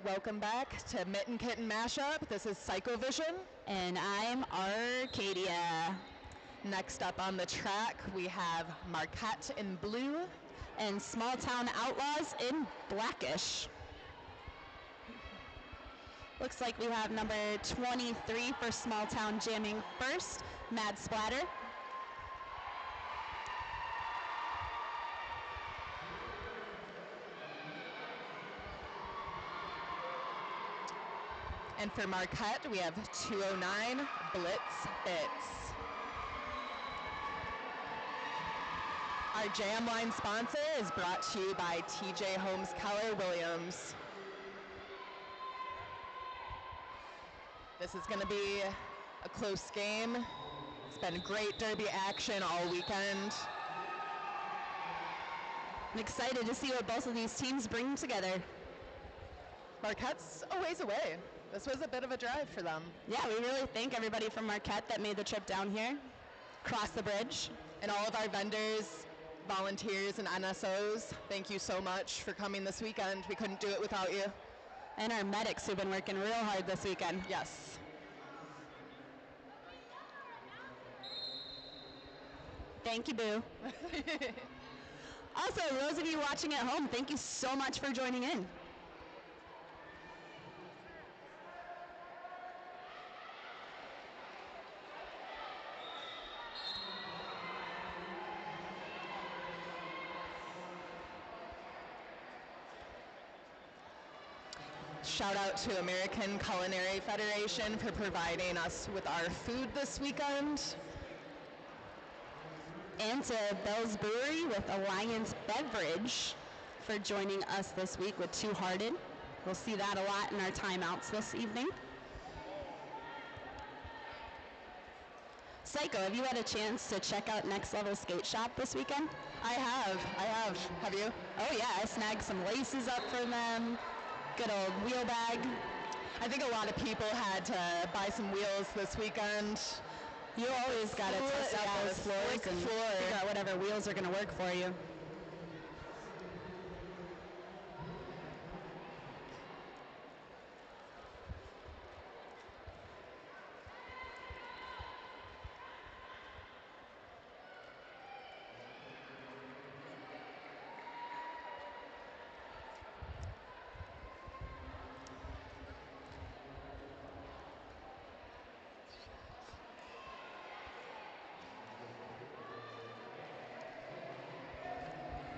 Welcome back to Mitten Kitten Mashup. This is Psychovision. And I'm Arcadia. Next up on the track, we have Marquette in blue. And Small Town Outlaws in blackish. Looks like we have number 23 for Small Town jamming first, Mad Splatter. And for Marquette, we have 209 Blitz Bits. Our jam line sponsor is brought to you by TJ Holmes Keller Williams. This is going to be a close game. It's been great derby action all weekend. I'm excited to see what both of these teams bring together. Marquette's a ways away. This was a bit of a drive for them. Yeah, we really thank everybody from Marquette that made the trip down here, cross the bridge. And all of our vendors, volunteers, and NSOs, thank you so much for coming this weekend. We couldn't do it without you. And our medics who've been working real hard this weekend. Yes. Thank you, Boo. Also, those of you watching at home, thank you so much for joining in. Shout out to American Culinary Federation for providing us with our food this weekend. And to Bell's Brewery with Alliance Beverage for joining us this week with Two Hearted. We'll see that a lot in our timeouts this evening. Psycho, have you had a chance to check out Next Level Skate Shop this weekend? I have. Have you? Oh yeah, I snagged some laces up for them. Good old wheel bag. I think a lot of people had to buy some wheels this weekend. You always got to test out those floors and figure out whatever wheels are going to work for you.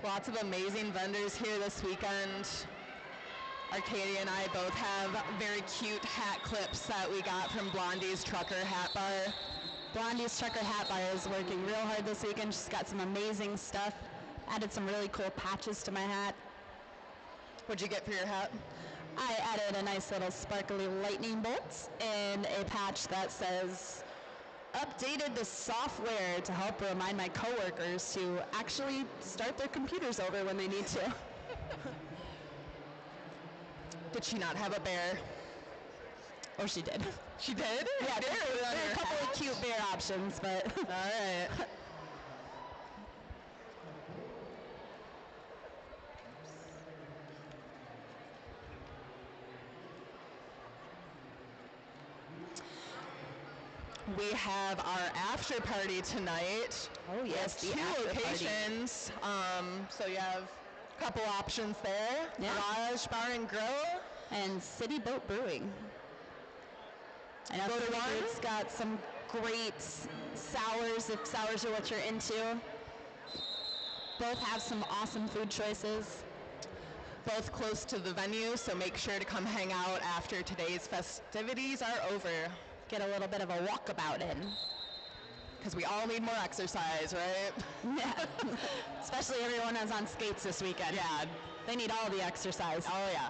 Lots of amazing vendors here this weekend. Arcadia and I both have very cute hat clips that we got from Blondie's Trucker Hat Bar. Blondie's Trucker Hat Bar is working real hard this weekend. She's got some amazing stuff. Added some really cool patches to my hat. What'd you get for your hat? I added a nice little sparkly lightning bolt and a patch that says, updated the software to help remind my coworkers to actually start their computers over when they need to. Did she not have a bear? Oh, she did. She did? Yeah, there are a couple of cute bear options, but all right. We have our after party tonight. Oh yes, the two locations. So you have a couple options there. Yeah. Garage Bar and Grill and City Boat Brewing. I know City Boat's got some great sours if sours are what you're into. Both have some awesome food choices. Both close to the venue, so make sure to come hang out after today's festivities are over. Get a little bit of a walkabout in. Because we all need more exercise, right? Yeah. Especially everyone who's on skates this weekend. Yeah. They need all the exercise. Oh, yeah.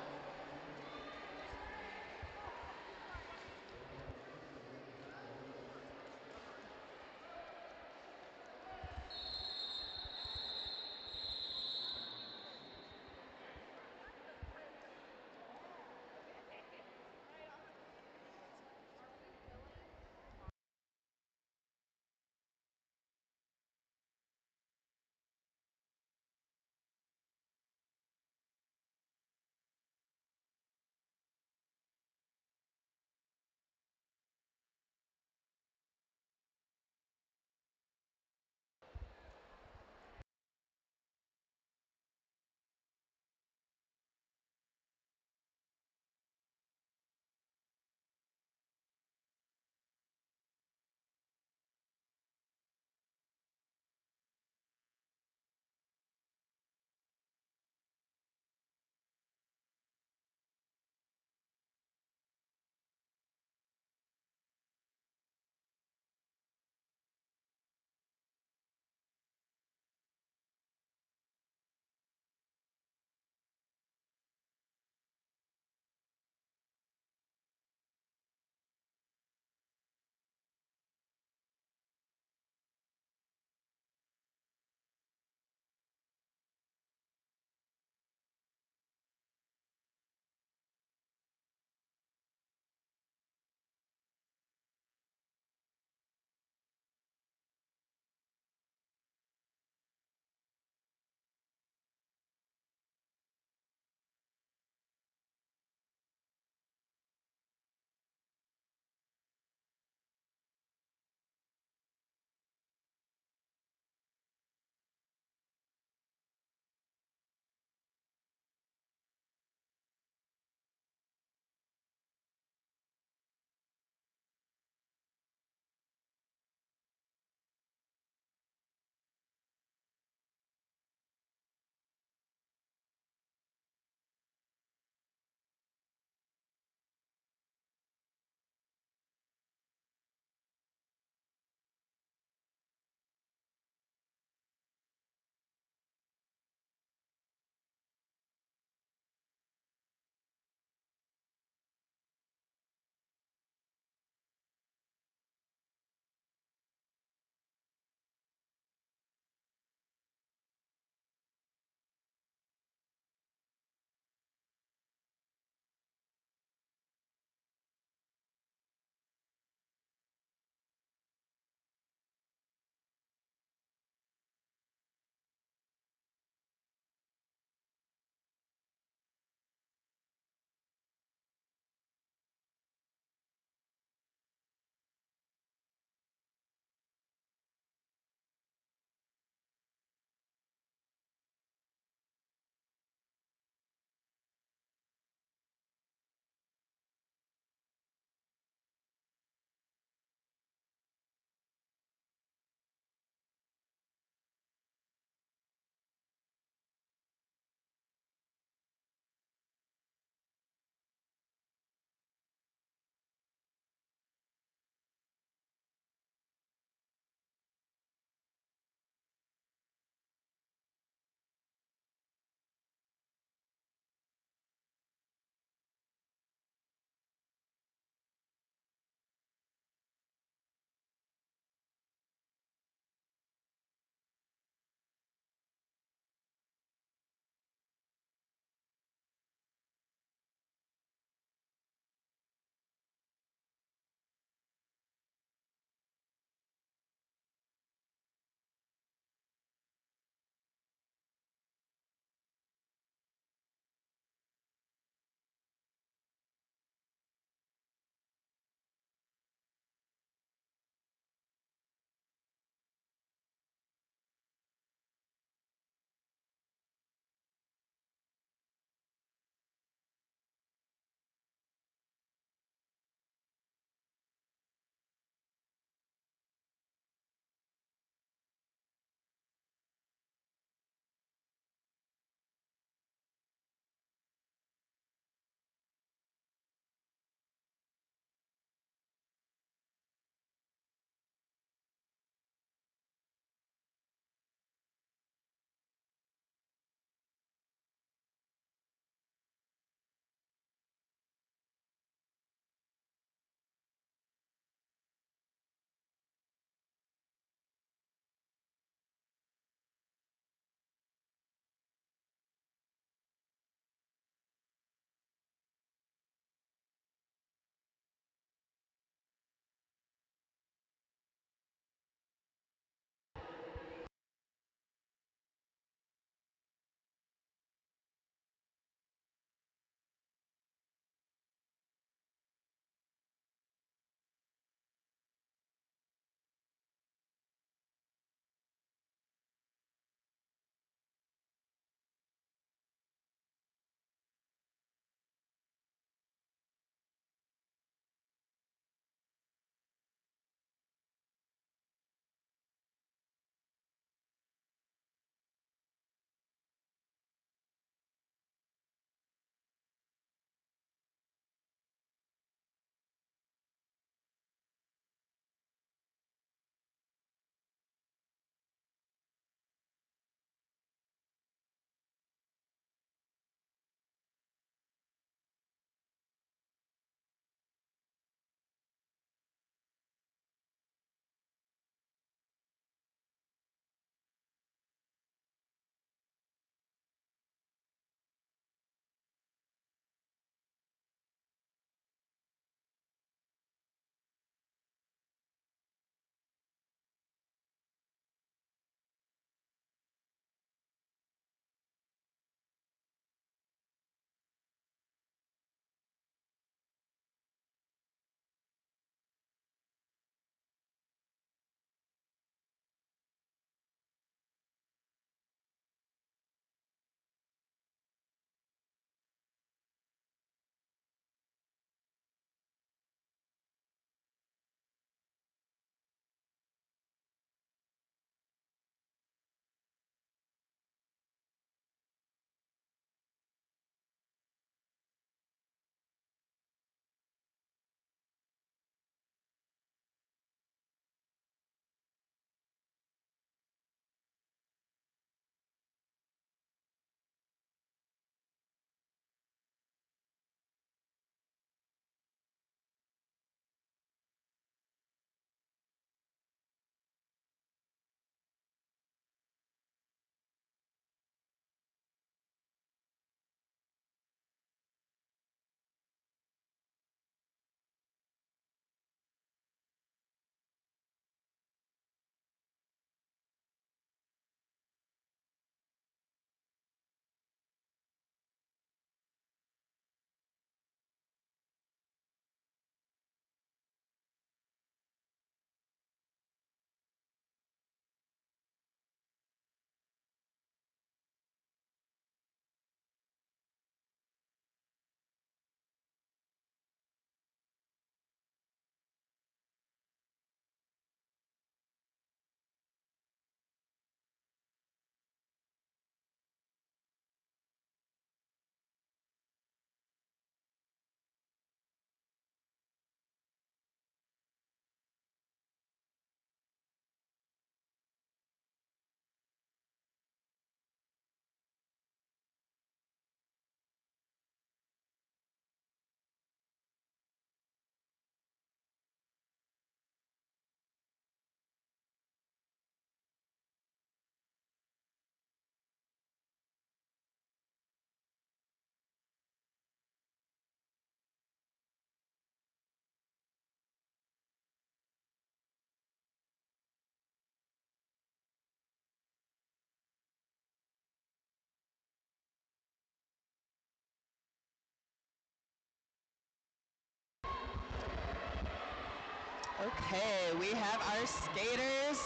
Okay, we have our skaters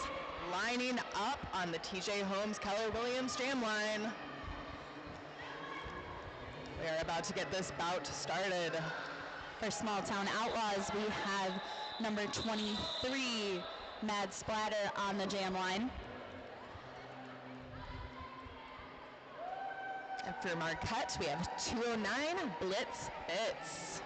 lining up on the TJ Holmes Keller Williams jam line. We are about to get this bout started. For Small Town Outlaws, we have number 23, Mad Splatter, on the jam line. And for Marquette, we have 209, Blitz Bits.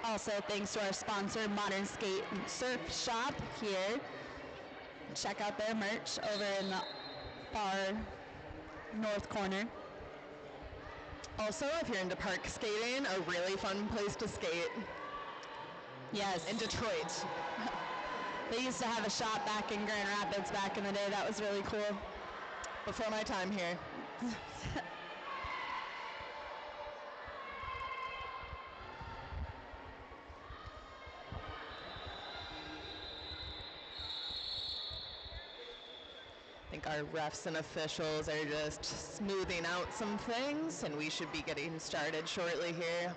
Also, thanks to our sponsor, Modern Skate and Surf Shop here. Check out their merch over in the far north corner. Also, if you're into park skating, a really fun place to skate. Yes. In Detroit. They used to have a shop back in Grand Rapids back in the day. That was really cool. Before my time here. I think our refs and officials are just smoothing out some things, and we should be getting started shortly here.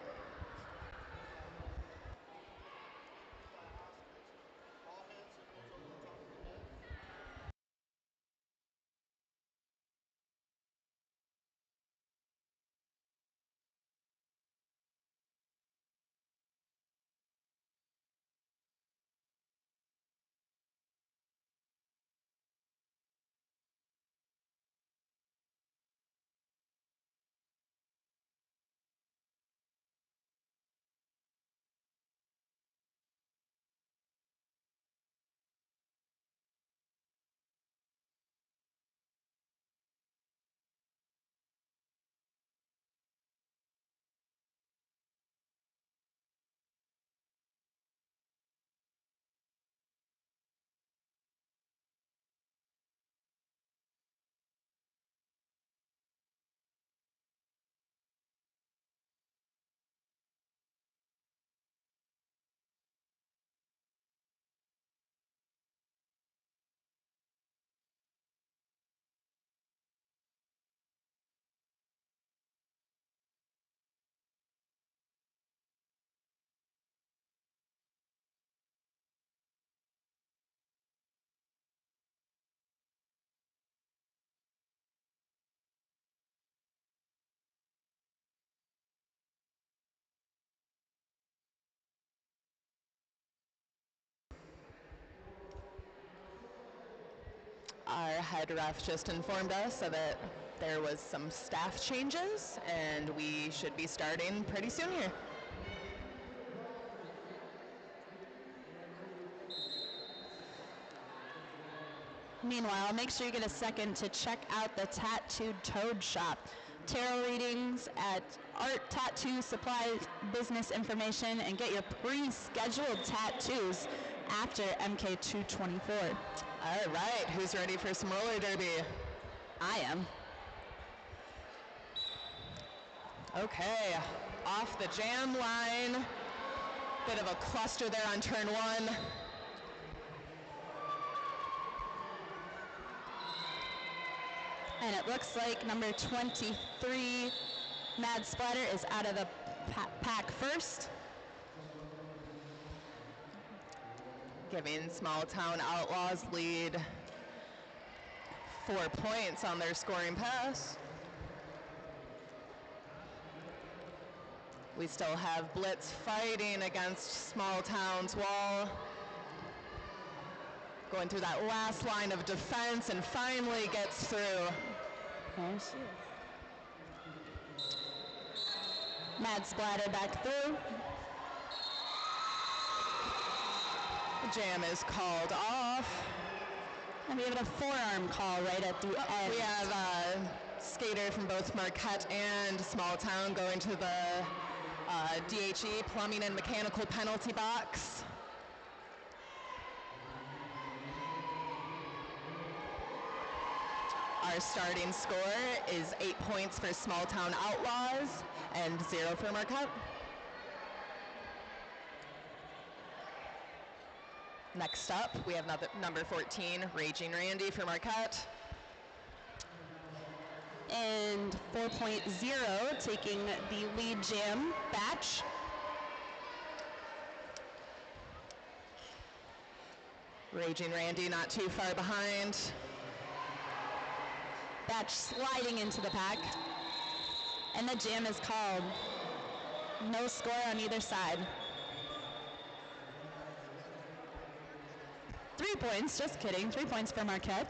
Our head ref just informed us that there was some staff changes, and we should be starting pretty soon here. Meanwhile, make sure you get a second to check out the Tattooed Toad Shop. Tarot readings at Art Tattoo Supply Business Information, and get your pre-scheduled tattoos after MK224. All right, who's ready for some roller derby? I am. Okay, off the jam line. Bit of a cluster there on turn one. And it looks like number 23, Mad Splatter, is out of the pack first. Giving Small Town Outlaws lead 4 points on their scoring pass. We still have Blitz fighting against Small Town's wall. Going through that last line of defense and finally gets through. There she is. Mad Splatter back through. The jam is called off. And we have a forearm call right at the end. We have a skater from both Marquette and Small Town going to the DHE, plumbing and mechanical penalty box. Our starting score is 8 points for Small Town Outlaws and 0 for Marquette. Next up, we have number 14, Raging Randy for Marquette. And 4.0 taking the lead jam batch. Raging Randy not too far behind. Batch sliding into the pack. And the jam is called. No score on either side. 3 points, just kidding. 3 points for Marquette.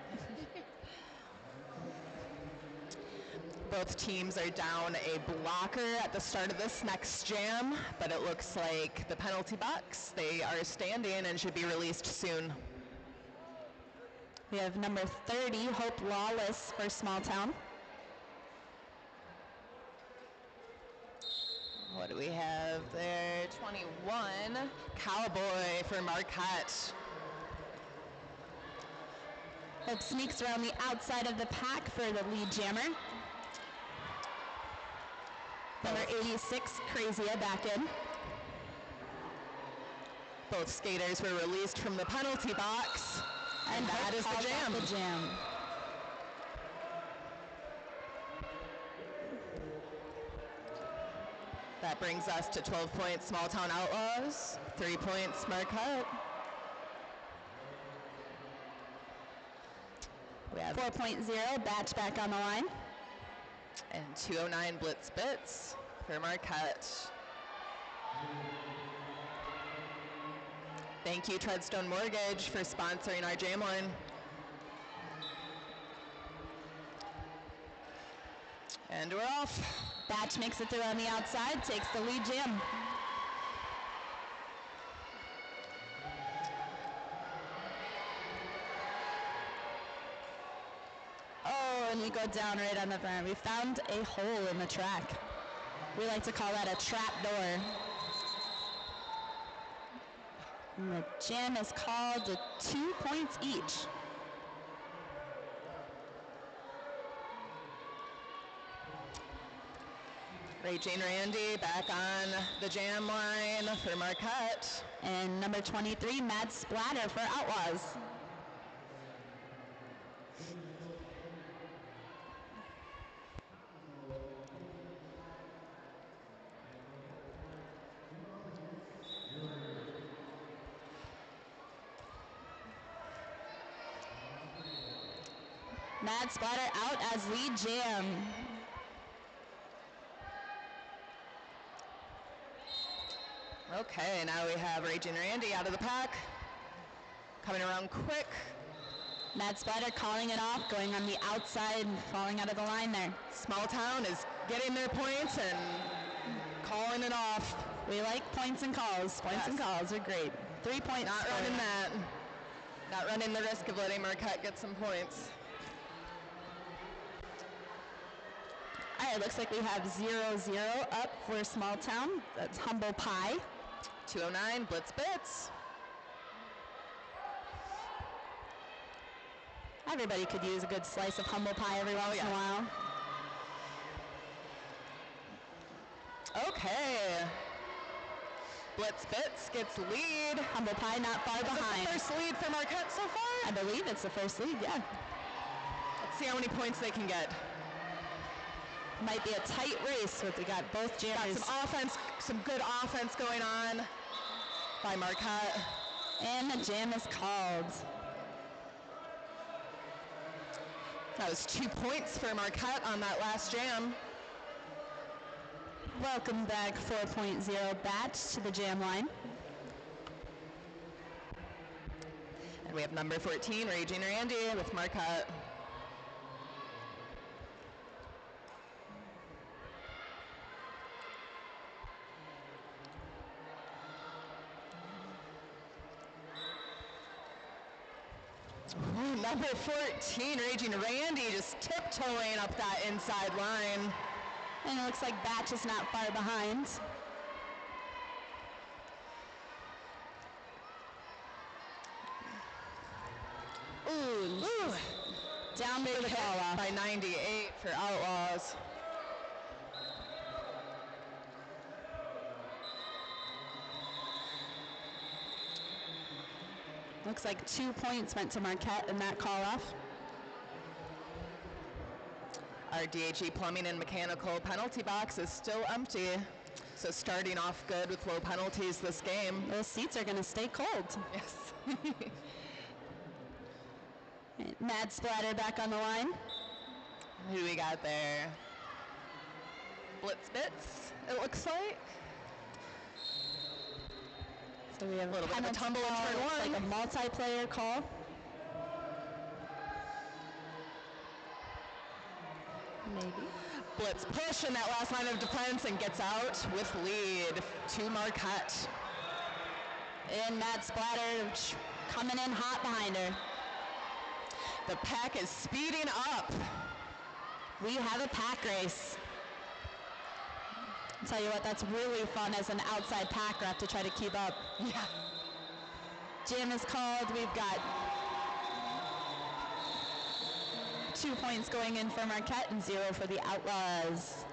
Both teams are down a blocker at the start of this next jam, but it looks like the penalty box, they are standing and should be released soon. We have number 30, Hope Lawless for Small Town. What do we have there? 21, Cowboy for Marquette. Hope sneaks around the outside of the pack for the lead jammer. Number 86, Crazia back in. Both skaters were released from the penalty box, and that is the jam. That brings us to 12 points, Small Town Outlaws, 3 points, Marquette. We have 4.0, batch back on the line. And 209 Blitz Bits for Marquette. Thank you, Treadstone Mortgage, for sponsoring our jam line. And we're off. Batch makes it through on the outside, takes the lead jam. Oh, and we go down right on the front. We found a hole in the track. We like to call that a trap door. And the jam is called to 2 points each. Raging Randy back on the jam line for Marquette. And number 23, Mad Splatter for Outlaws. Mad Splatter out as lead jam. Okay, now we have Raging Randy out of the pack. Coming around quick. Mad Splatter calling it off, going on the outside, falling out of the line there. Small Town is getting their points and calling it off. We like points and calls. Points and calls are great. 3 points. Not running that. Not running the risk of letting Marquette get some points. All right, looks like we have 0-0 up for Small Town. That's Humble Pie. 209 Blitz Bits. Everybody could use a good slice of humble pie every once in a while. Okay. Blitz Bits gets lead. Humble Pie not far behind. The first lead for Marquette so far? I believe it's the first lead, yeah. Let's see how many points they can get. Might be a tight race, but they got both jammers. Got some offense, some good offense going on by Marquette. And the jam is called. That was 2 points for Marquette on that last jam. Welcome back, 4.0 batch to the jam line. And we have number 14, Raging Randy with Marquette. Ooh, number 14, Raging Randy, just tiptoeing up that inside line. And it looks like Batch is not far behind. Ooh. Down for the call off. By 98 for Outlaws. Looks like 2 points went to Marquette in that call-off. Our DHE Plumbing and Mechanical penalty box is still empty. So starting off good with low penalties this game. Those seats are going to stay cold. Yes. Mad Splatter back on the line. Who do we got there? Blitz Bits, it looks like. So we have a little bit of a tumble in turn one. Like a multiplayer call. Maybe. Blitz push in that last line of defense and gets out with lead to Marquette. And Mad Splatter coming in hot behind her. The pack is speeding up. We have a pack race. I'll tell you what, that's really fun as an outside pack rep to try to keep up. Yeah. Jam is called. We've got 2 points going in for Marquette and 0 for the Outlaws.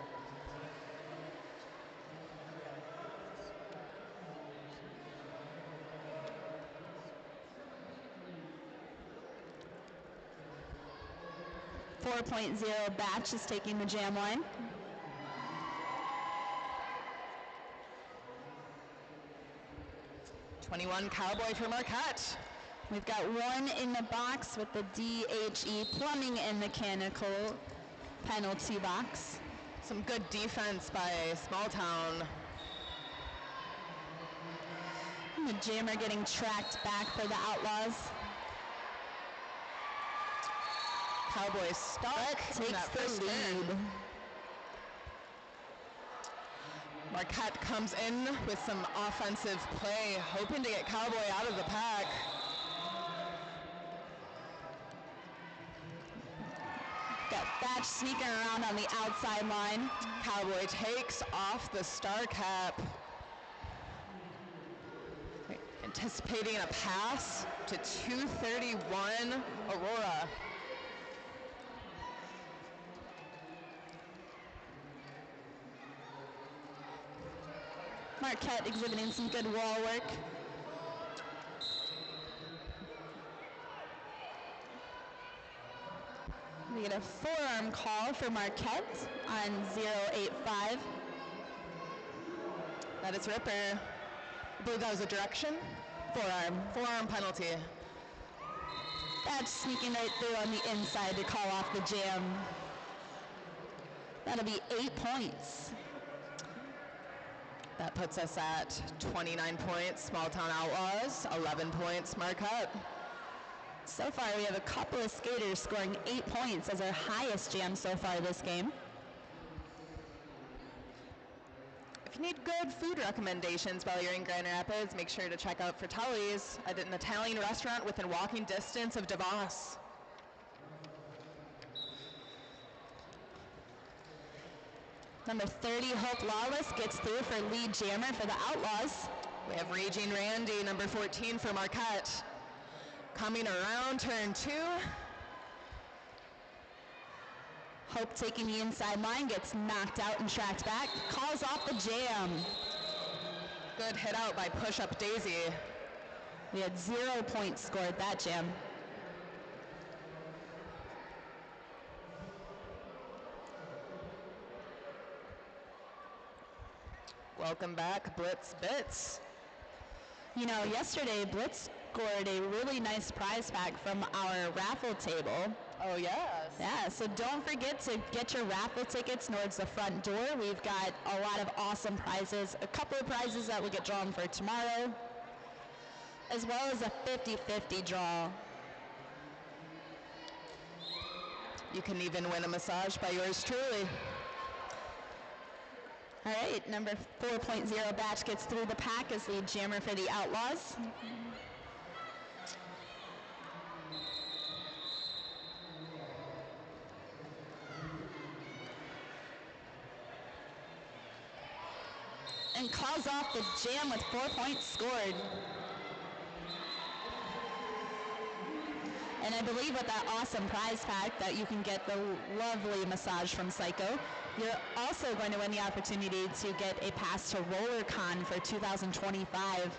.0 Batch is taking the jam line. .21 Cowboy for Marquette. We've got 1 in the box with the DHE Plumbing and Mechanical penalty box. Some good defense by Small Town. And the jammer getting tracked back for the Outlaws. Cowboys stuck. Takes the lead. Marquette comes in with some offensive play, hoping to get Cowboy out of the pack. Got Batch sneaking around on the outside line. Cowboy takes off the star cap. Anticipating a pass to 231 Aurora. Marquette exhibiting some good wall work. We get a forearm call for Marquette on 085. That is Ripper. I believe that was a direction. Forearm penalty. That's sneaking right through on the inside to call off the jam. That'll be 8 points. That puts us at 29 points, Small Town Outlaws, 11 points, Marquette. So far, we have a couple of skaters scoring 8 points as our highest jam so far this game. If you need good food recommendations while you're in Grand Rapids, make sure to check out Fratelli's, an Italian restaurant within walking distance of DeVos. Number 30, Hope Lawless, gets through for lead jammer for the Outlaws. We have Raging Randy, number 14 for Marquette. Coming around turn 2. Hope taking the inside line, gets knocked out and tracked back, calls off the jam. Good hit out by push-up Daisy. We had 0 points scored that jam. Welcome back, Blitz Bits. You know, yesterday Blitz scored a really nice prize pack from our raffle table. Oh, yes. Yeah, so don't forget to get your raffle tickets towards the front door. We've got a lot of awesome prizes, a couple of prizes that will get drawn for tomorrow, as well as a 50-50 draw. You can even win a massage by yours truly. All right, number 4.0 Batch gets through the pack as lead jammer for the Outlaws. And calls off the jam with 4 points scored. And I believe with that awesome prize pack that you can get the lovely massage from Psycho, you're also going to win the opportunity to get a pass to RollerCon for 2025.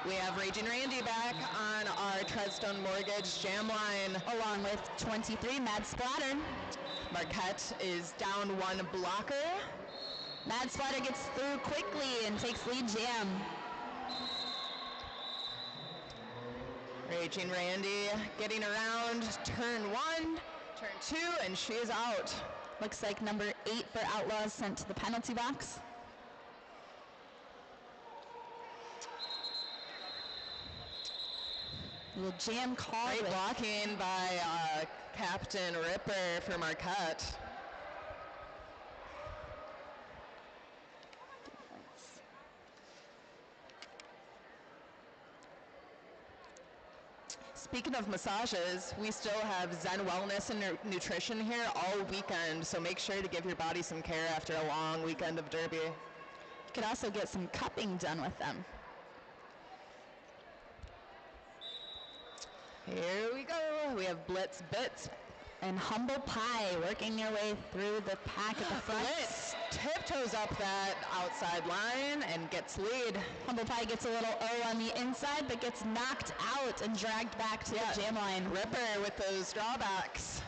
We have Raging Randy back on our Treadstone Mortgage jam line. Along with 23, Mad Splatter. Marquette is down one blocker. Mad Splatter gets through quickly and takes lead jam. Raging Randy getting around turn 1, turn 2, and she is out. Looks like number 8 for Outlaws sent to the penalty box. Little jam call. Great blocking by Captain Ripper for Marquette. Speaking of massages, we still have Zen Wellness and Nutrition here all weekend, so make sure to give your body some care after a long weekend of derby. You could also get some cupping done with them. Here we go. We have Blitz Bits and Humble Pie working their way through the pack at the front. Blitz tiptoes up that outside line and gets lead. Humble Pie gets a little O on the inside, but gets knocked out and dragged back to the jam line. Ripper with those drawbacks.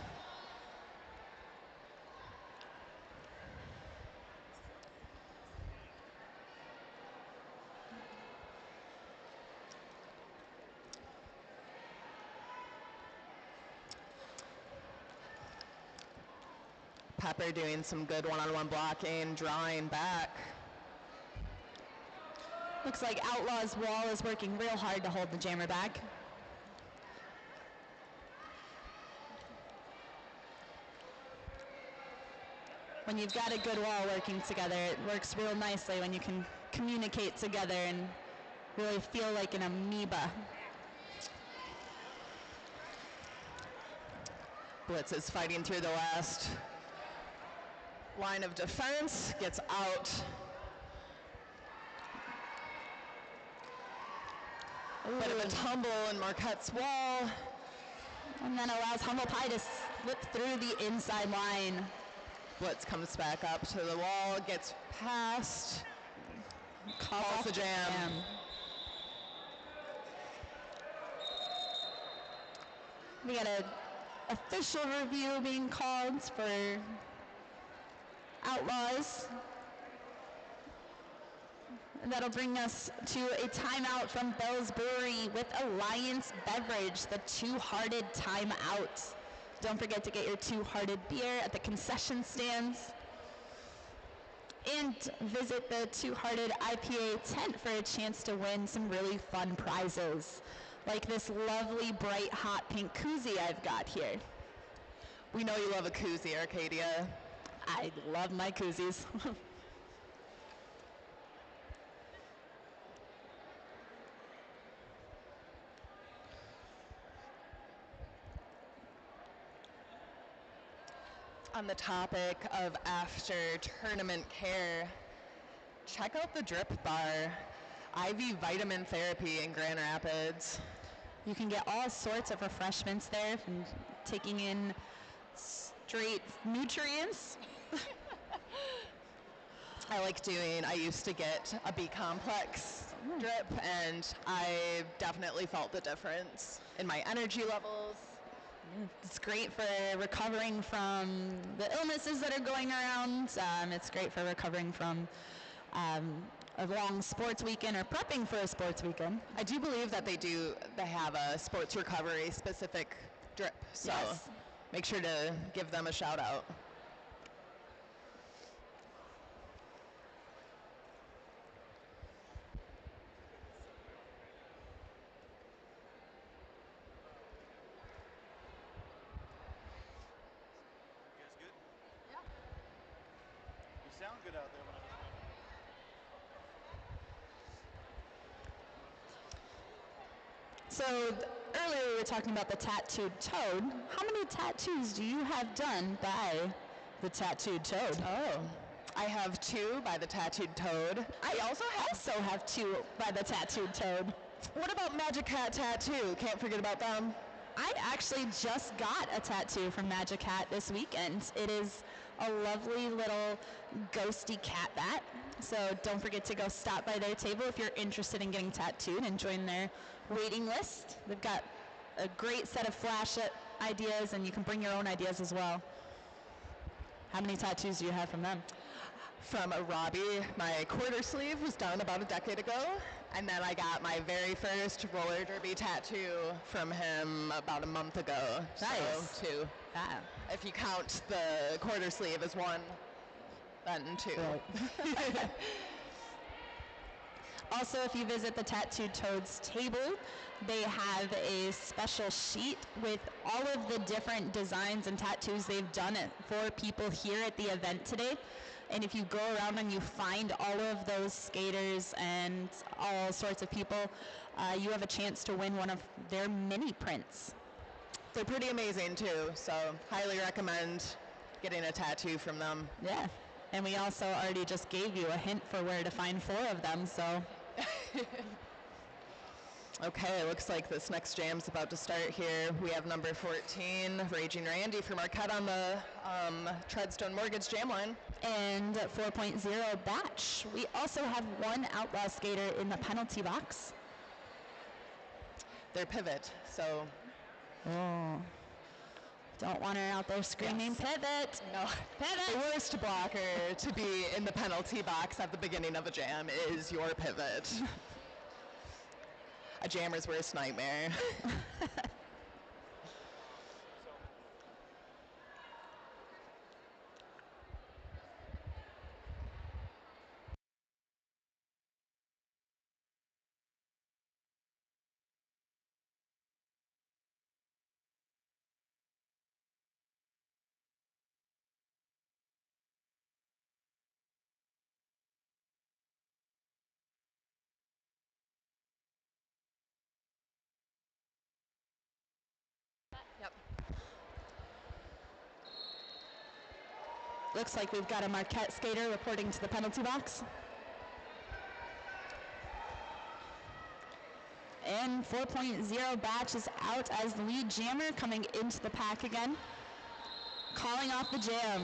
Pepper doing some good one-on-one blocking, drawing back. Looks like Outlaws wall is working real hard to hold the jammer back. When you've got a good wall working together, it works real nicely when you can communicate together and really feel like an amoeba. Blitz is fighting through the last line of defense, gets out. Bit of a tumble in Marquette's wall. And then allows Humble Pie to slip through the inside line. Blitz comes back up to the wall, gets past, calls the jam. We got an official review being called for Outlaws. And that'll bring us to a timeout from Bell's Brewery with Alliance Beverage, the Two-Hearted timeout. Don't forget to get your Two-Hearted beer at the concession stands. And visit the Two-Hearted IPA tent for a chance to win some really fun prizes, like this lovely bright hot pink koozie I've got here. We know you love a koozie, Arcadia. I love my koozies. On the topic of after tournament care, check out the Drip Bar, IV vitamin therapy in Grand Rapids. You can get all sorts of refreshments there, from taking in straight nutrients. I used to get a B-complex drip, and I definitely felt the difference in my energy levels. It's great for recovering from the illnesses that are going around. It's great for recovering from a long sports weekend or prepping for a sports weekend. I do believe that they have a sports recovery specific drip, so yes. Make sure to give them a shout out. Sound good out there when I just So earlier we were talking about the tattooed toad. How many tattoos do you have done by the tattooed toad? Oh, I have 2 by the tattooed toad. I also have 2 by the tattooed toad. What about Magic Hat Tattoo? Can't forget about them. I actually just got a tattoo from Magic Hat this weekend. It is a lovely little ghosty cat bat. So don't forget to go stop by their table if you're interested in getting tattooed and join their waiting list. They've got a great set of flash ideas, and you can bring your own ideas as well. How many tattoos do you have from them? From Robbie, my quarter sleeve was done about a decade ago, and then I got my very first roller derby tattoo from him about a month ago. Nice. So two. Ah. If you count the quarter sleeve as one, then two. Right. Also, if you visit the Tattooed Toads table, they have a special sheet with all of the different designs and tattoos they've done it for people here at the event today. And if you go around and you find all of those skaters and all sorts of people, you have a chance to win one of their mini prints. They're pretty amazing too, so highly recommend getting a tattoo from them. Yeah. And we also already just gave you a hint for where to find 4 of them, so. Okay, looks like this next jam's about to start here. We have number 14, Raging Randy from Marquette on the Treadstone Mortgage Jam line. And 4.0 batch. We also have one Outlaw skater in the penalty box. Their pivot, so. Oh. Don't want her out there screaming, Yes. Pivot! No. Pivot! The worst blocker to be in the penalty box at the beginning of a jam is your pivot. A jammer's worst nightmare. Yep. Looks like we've got a Marquette skater reporting to the penalty box. And 4.0 batch is out as the lead jammer coming into the pack again. Calling off the jam.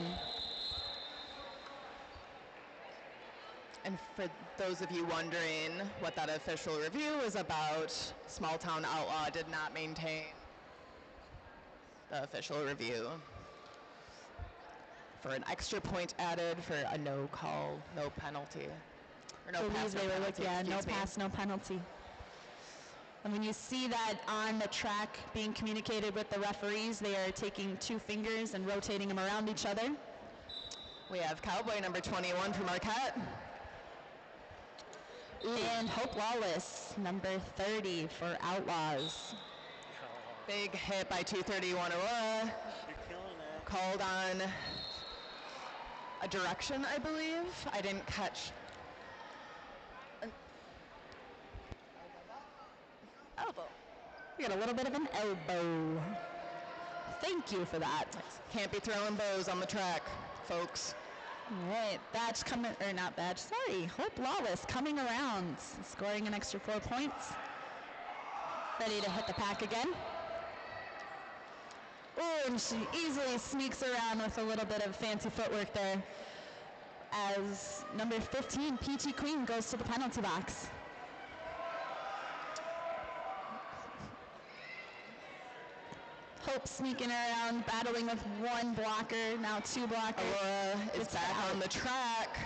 And for those of you wondering what that official review is about, Small Town Outlaw did not maintain the official review. For an extra point added for a no call, no penalty. Or no pass, no penalty, no excuse me. pass, no penalty. And when you see that on the track being communicated with the referees, they are taking 2 fingers and rotating them around each other. We have Cowboy number 21 from Marquette. And Hope Lawless, number 30 for Outlaws. Big hit by 231 Aurora. You're killing it. Called on a direction, I believe. I didn't catch. Elbow. We got a little bit of an elbow. Thank you for that. Can't be throwing bows on the track, folks. All right, Batch coming, or not Batch, sorry, Hope Lawless coming around, scoring an extra 4 points. Ready to hit the pack again. Oh, and she easily sneaks around with a little bit of fancy footwork there as number 15, Peachy Queen, goes to the penalty box. Hope sneaking around, battling with 1 blocker, now 2 blockers. Aurora is back on the track.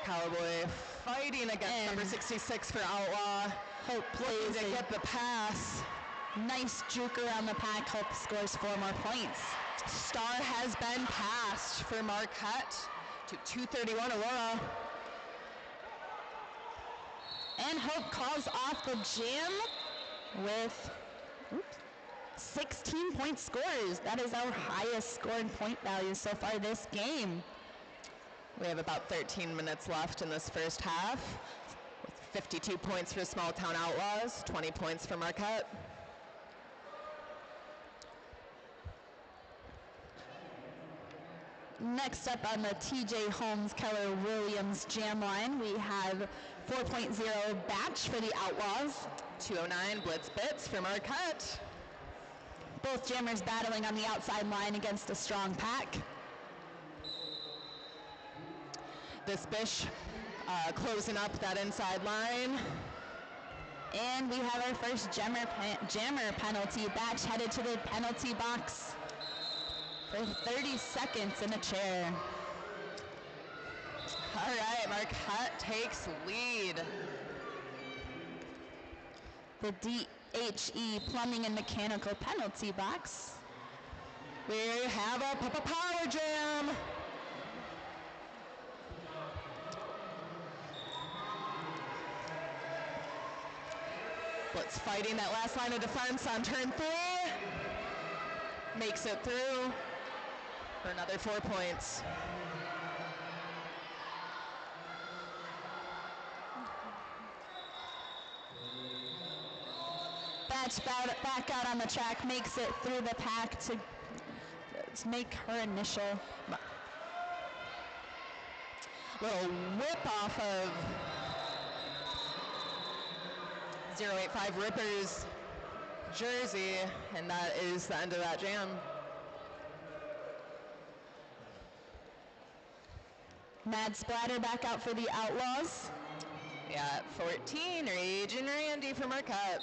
Cowboy fighting against number 66 for Outlaw. Hope plays To a get the pass. nice juke around the pack. Hope scores 4 more points. Star has been passed for Marquette to 231 Aurora. And Hope calls off the jam with 16-point scores. That is our highest scoring point value so far this game. We have about 13 minutes left in this first half. With 52 points for Small Town Outlaws, 20 points for Marquette. Next up on the TJ Holmes Keller Williams jam line, we have 4.0 batch for the Outlaws. 209 blitz bits for Marquette. Both jammers battling on the outside line against a strong pack. This Bish closing up that inside line. And we have our first jammer penalty. Batch headed to the penalty box for 30 seconds in a chair. All right, Marquette takes lead. The DHE Plumbing and Mechanical penalty box. We have a power jam. Blitz fighting that last line of defense on turn 3. Makes it through for another 4 points. Batch back out on the track, makes it through the pack to make her initial. Little whip off of 085 Ripper's jersey, and that is the end of that jam. Mad Splatter back out for the Outlaws. Yeah, 14, Rage and Randy for Marquette.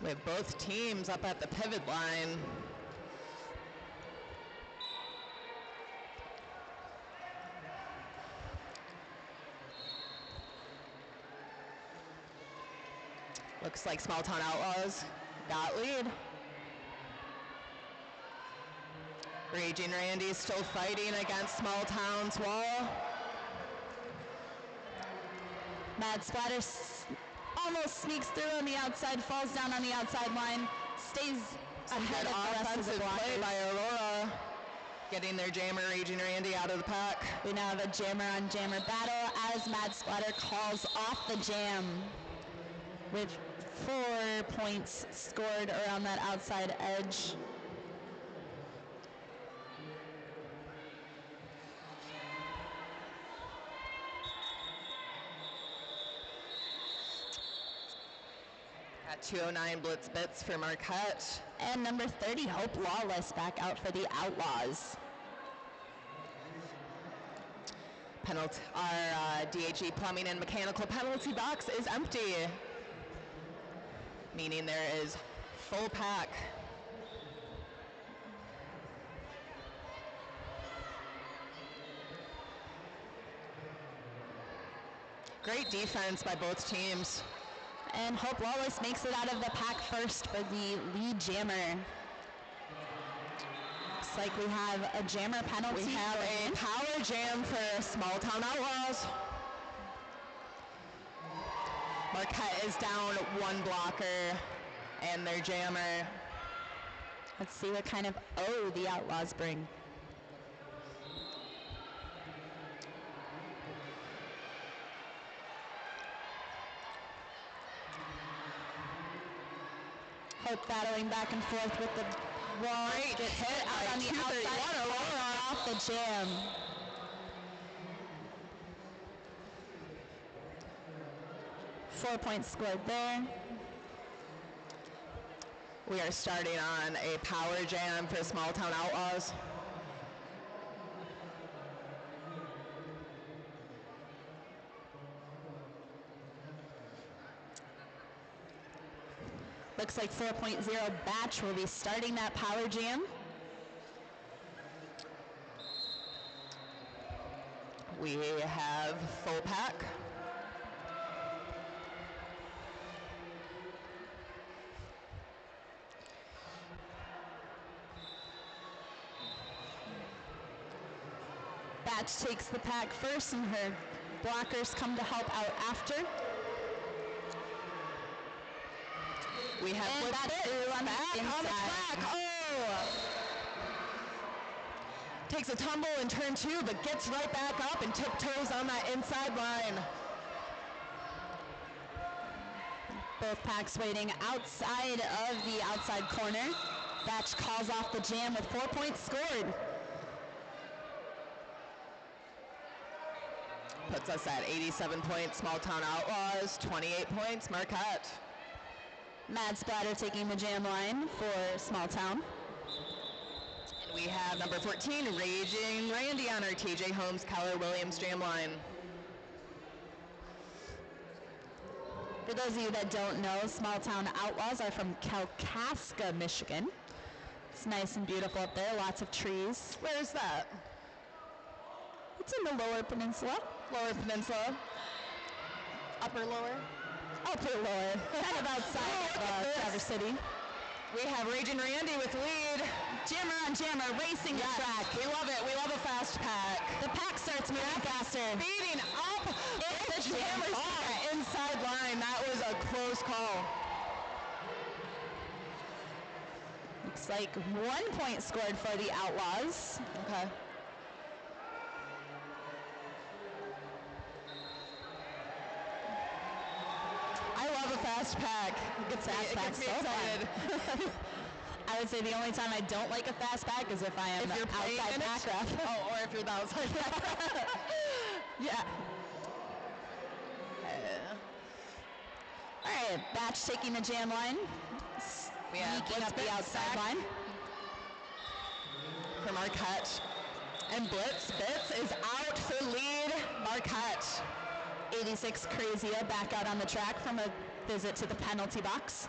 With both teams up at the pivot line. Looks like Small Town Outlaws got lead. Raging Randy still fighting against Small Town's wall. Mad Splatter almost sneaks through on the outside, falls down on the outside line, stays ahead of the rest of the play blockers. by Aurora, getting their jammer Raging Randy out of the pack. We now have a jammer on jammer battle as Mad Splatter calls off the jam with 4 points scored around that outside edge. At 209 blitz bits for Marquette. And number 30, Hope Lawless back out for the Outlaws. Penalty. Our DHE Plumbing and Mechanical penalty box is empty, meaning there is full pack. Great defense by both teams. And Hope Lawless makes it out of the pack first for the lead jammer. Looks like we have a jammer penalty. We have a power jam for Small Town Outlaws. Marquette is down 1 blocker and their jammer. Let's see what kind of O the Outlaws bring. Hope battling back and forth with the wall. Great Gets hit out by on the 231 outside, Aurora. off the jam. Four points scored there. We are starting on a power jam for Small Town Outlaws. Looks like 4.0 batch will be starting that power jam. We have full pack. Batch takes the pack first and her blockers come to help out after. We have And that's it. back on the track. Oh! Takes a tumble in turn 2, but gets right back up and tiptoes on that inside line. Both packs waiting outside of the outside corner. Batch calls off the jam with 4 points scored. Puts us at 87 points, Small Town Outlaws, 28 points, Marquette. Mad Splatter taking the jam line for Small Town. And we have number 14, Raging Randy on our TJ Holmes Keller Williams jam line. For those of you that don't know, Small Town Outlaws are from Kalkaska, Michigan. It's nice and beautiful up there, lots of trees. Where is that? It's in the Lower Peninsula. Lower Peninsula. Upper Lower? Upper Lower, kind of outside of Traverse City. We have Raging Randy with lead. Jammer on jammer, racing the track. We love it. We love a fast pack. The pack starts moving faster. Speeding up. It's the jammer inside line. That was a close call. Looks like 1 point scored for the Outlaws. Okay. I love a fast pack. Gets fast pack so excited. I would say the only time I don't like a fast pack is if I am If you're outside back ref. Oh, or if you're the outside back ref. Yeah. All right, Batch taking the jam line. Sneaking up the outside line. For Marquette. And Blitz is out for lead, Marquette. 86 Crazia back out on the track from a visit to the penalty box.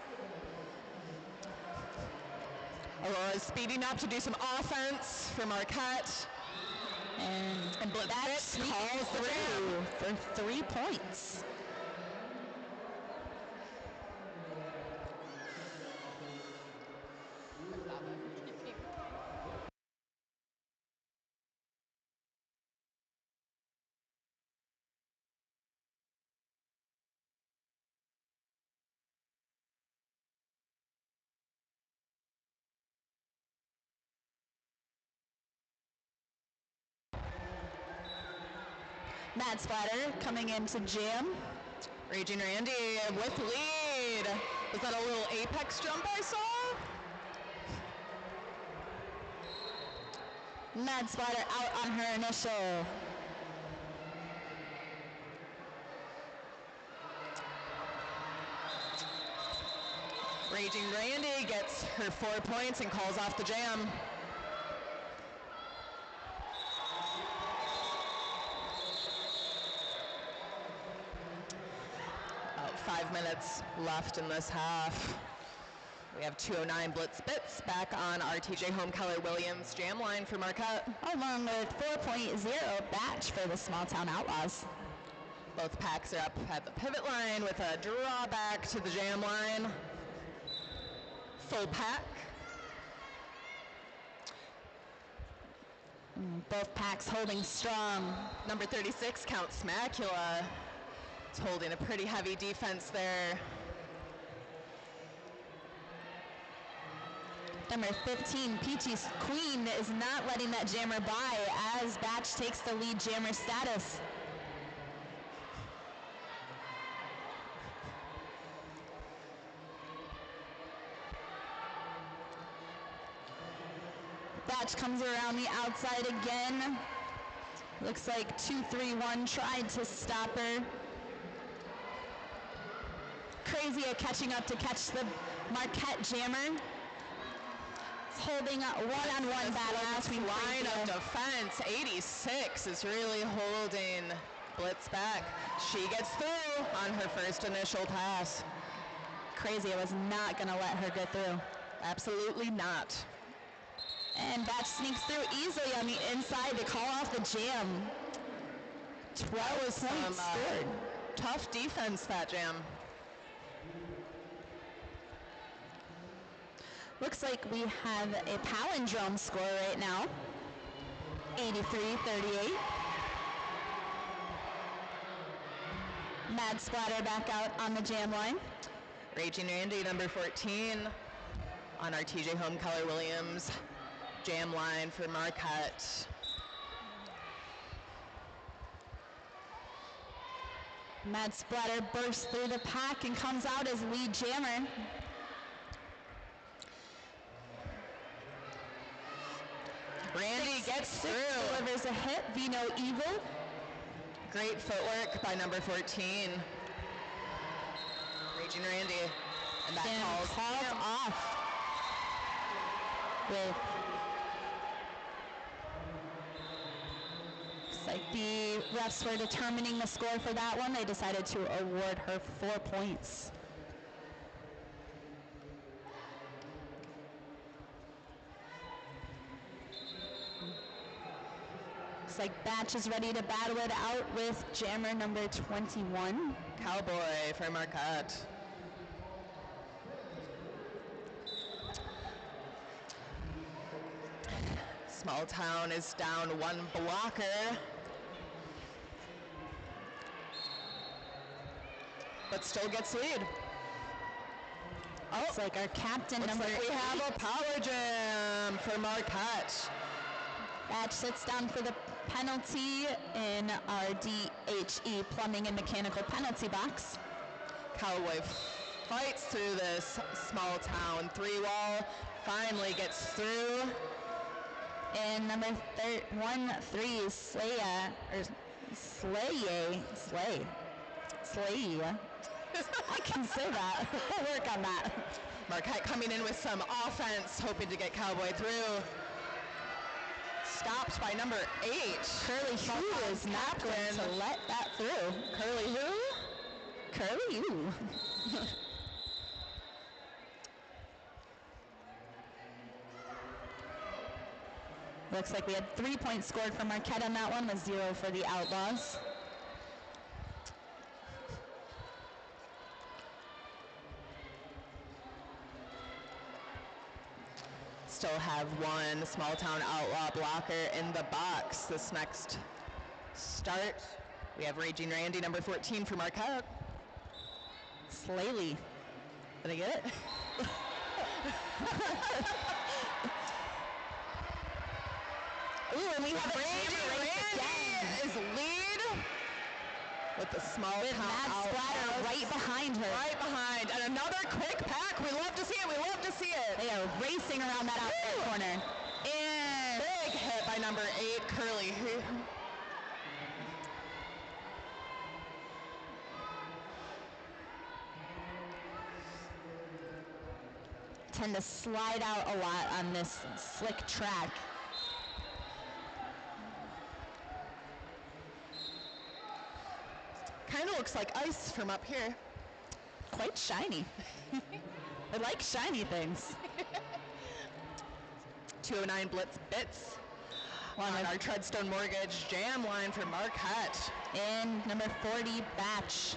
Aurora's speeding up to do some offense for Marquette. And Blitz calls through for 3 points. Mad Splatter coming into jam. Raging Randy with lead. Was that a little apex jump I saw? Mad Splatter out on her initial. Raging Randy gets her 4 points and calls off the jam. About 5 minutes left in this half. We have 209 Blitz Bits back on our TJ Home Keller Williams jam line for Marquette. Along with 4.0 Batch for the Small Town Outlaws. Both packs are up at the pivot line with a drawback to the jam line. Full pack. Both packs holding strong. Number 36, Count Smacula. It's holding a pretty heavy defense there. Number 15, Peachy's Queen, is not letting that jammer by as Batch takes the lead jammer status. Batch comes around the outside again. Looks like 2-3-1 tried to stop her. Crazia catching up to catch the Marquette jammer. It's holding a one-on-one battle between line of defense. 86 is really holding Blitz back. She gets through on her first initial pass. Crazia was not going to let her get through. Absolutely not. And Batch sneaks through easily on the inside to call off the jam. 12 points scored. Tough defense, that jam. Looks like we have a palindrome score right now. 83-38. Mad Splatter back out on the jam line. Raging Randy, number 14, on our TJ Home Keller Williams jam line for Marquette. Mad Splatter bursts through the pack and comes out as lead jammer. gets through. Delivers a hit. Vino Evil. Great footwork by number 14. Raging Randy. And that calls off. With looks like the refs were determining the score for that one. They decided to award her 4 points. Looks like Batch is ready to battle it out with jammer number 21. Cowboy for Marquette. Small Town is down 1 blocker. But still gets lead. Looks like our captain Looks number like we 8. have a power jam for Marquette. Batch sits down for the penalty in our DHE plumbing and mechanical penalty box. Cowboy fights through this Small Town 3-wall, finally gets through. And number 1-3, Slaya. I can say that. We'll work on that. Marquette coming in with some offense, hoping to get Cowboy through. Stopped by number 8. Curly Who is not going to let that through. Curly who? Curly Who. Looks like we had 3 points scored for Marquette on that one, with 0 for the Outlaws. Still have 1 Small Town Outlaw blocker in the box. This next start, we have Raging Randy, number 14 for Marquette. Slaley. Did I get it? Ooh, and we have Randy is lead with the Small Town Mad Splatter Outlaws right behind her. right behind. And another quick pack. We love to see it. We love to see it. They are racing around that outside corner. And big hit by number 8, Curly Who. Tend to slide out a lot on this slick track. Kind of looks like ice from up here. Quite shiny. I like shiny things. 209 Blitz Bits on our Treadstone Mortgage jam line for Marquette. And number 40, Batch.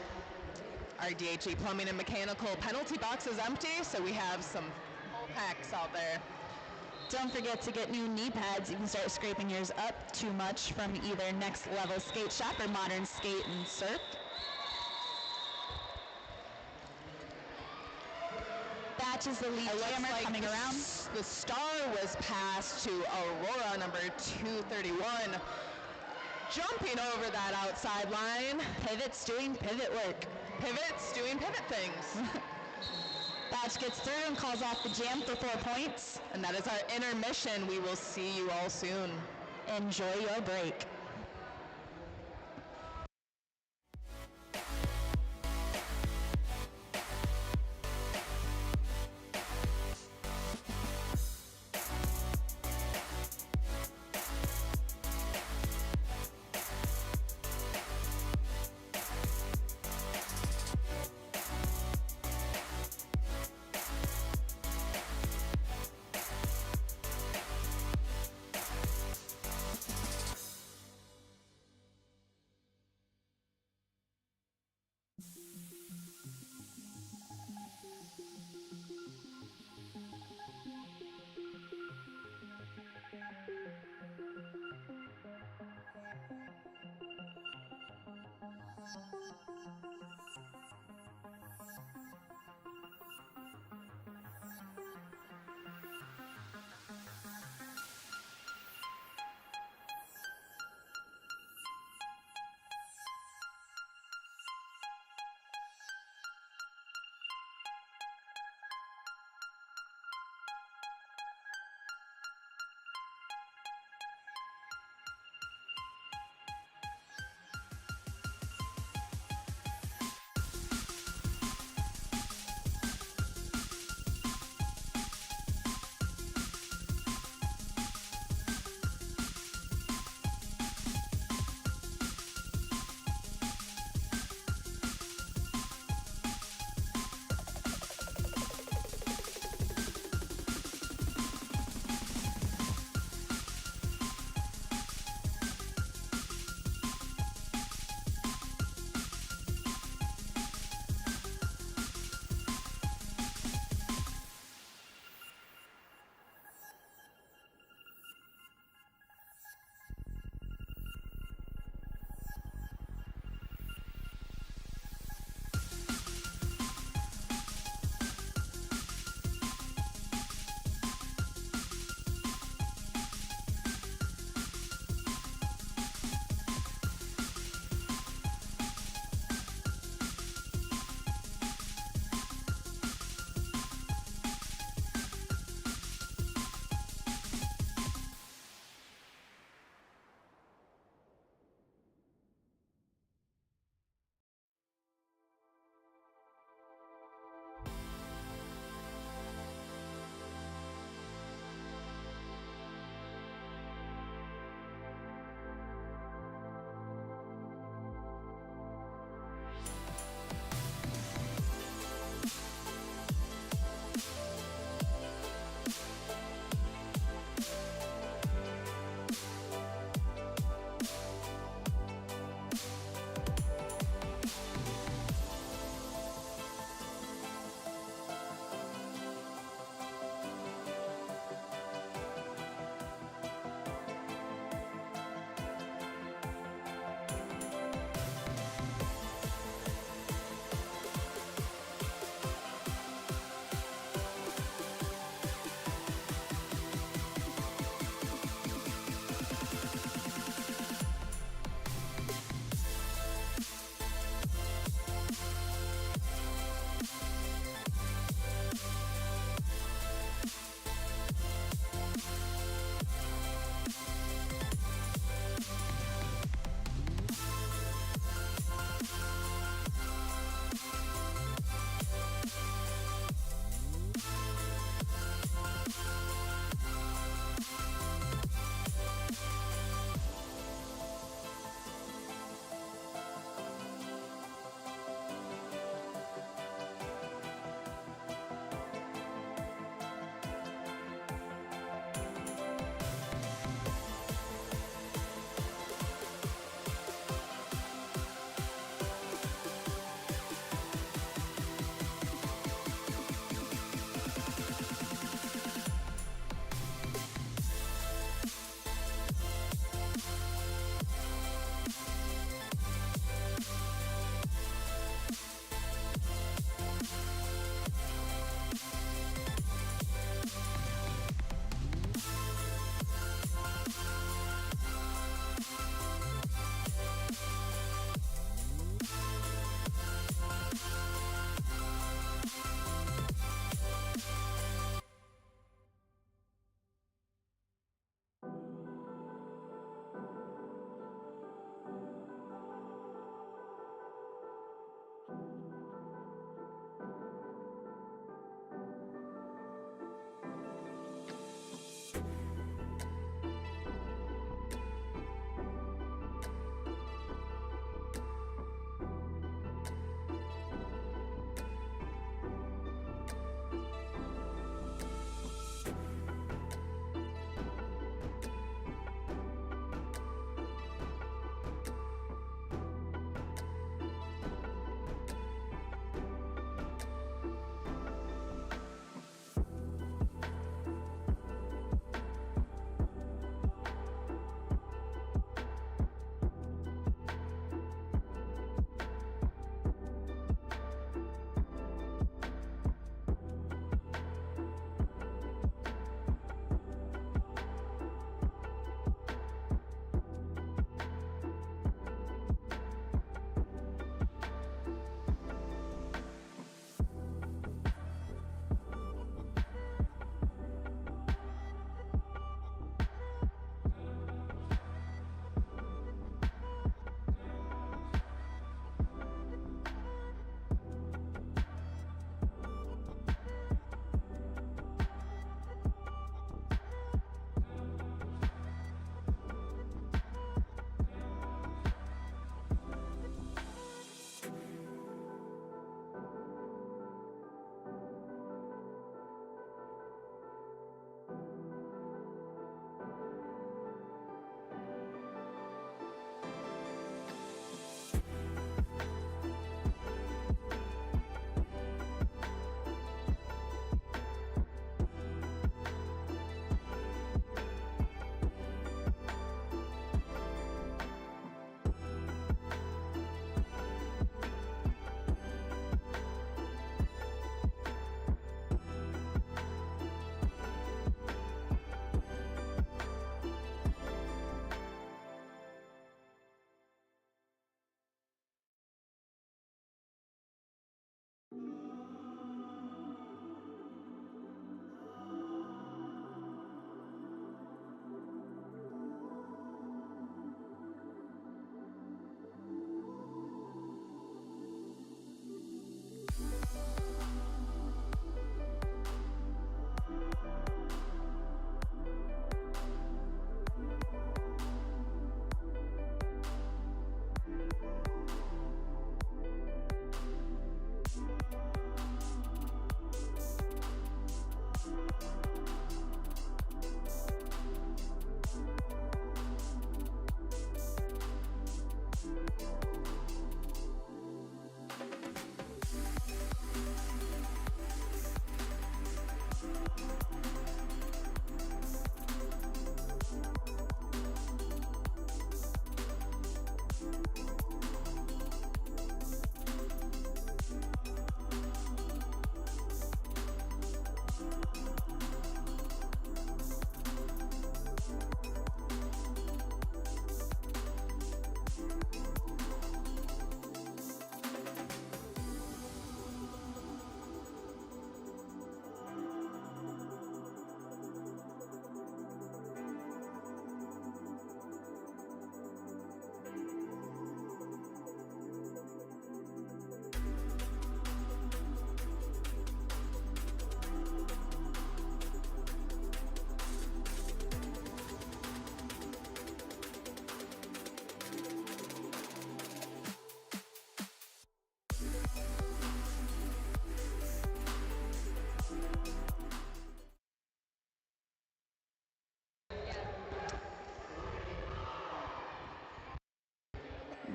Our DHE plumbing and mechanical penalty box is empty, so we have some full packs out there. Don't forget to get new knee pads. You can start scraping yours up too much from either Next Level Skate Shop or Modern Skate and Surf. Batch is the lead jammer coming around. The star was passed to Aurora, number 231. Jumping over that outside line. Pivots doing pivot work. Pivots doing pivot things. Batch gets through and calls off the jam for 4 points. And that is our intermission. We will see you all soon. Enjoy your break.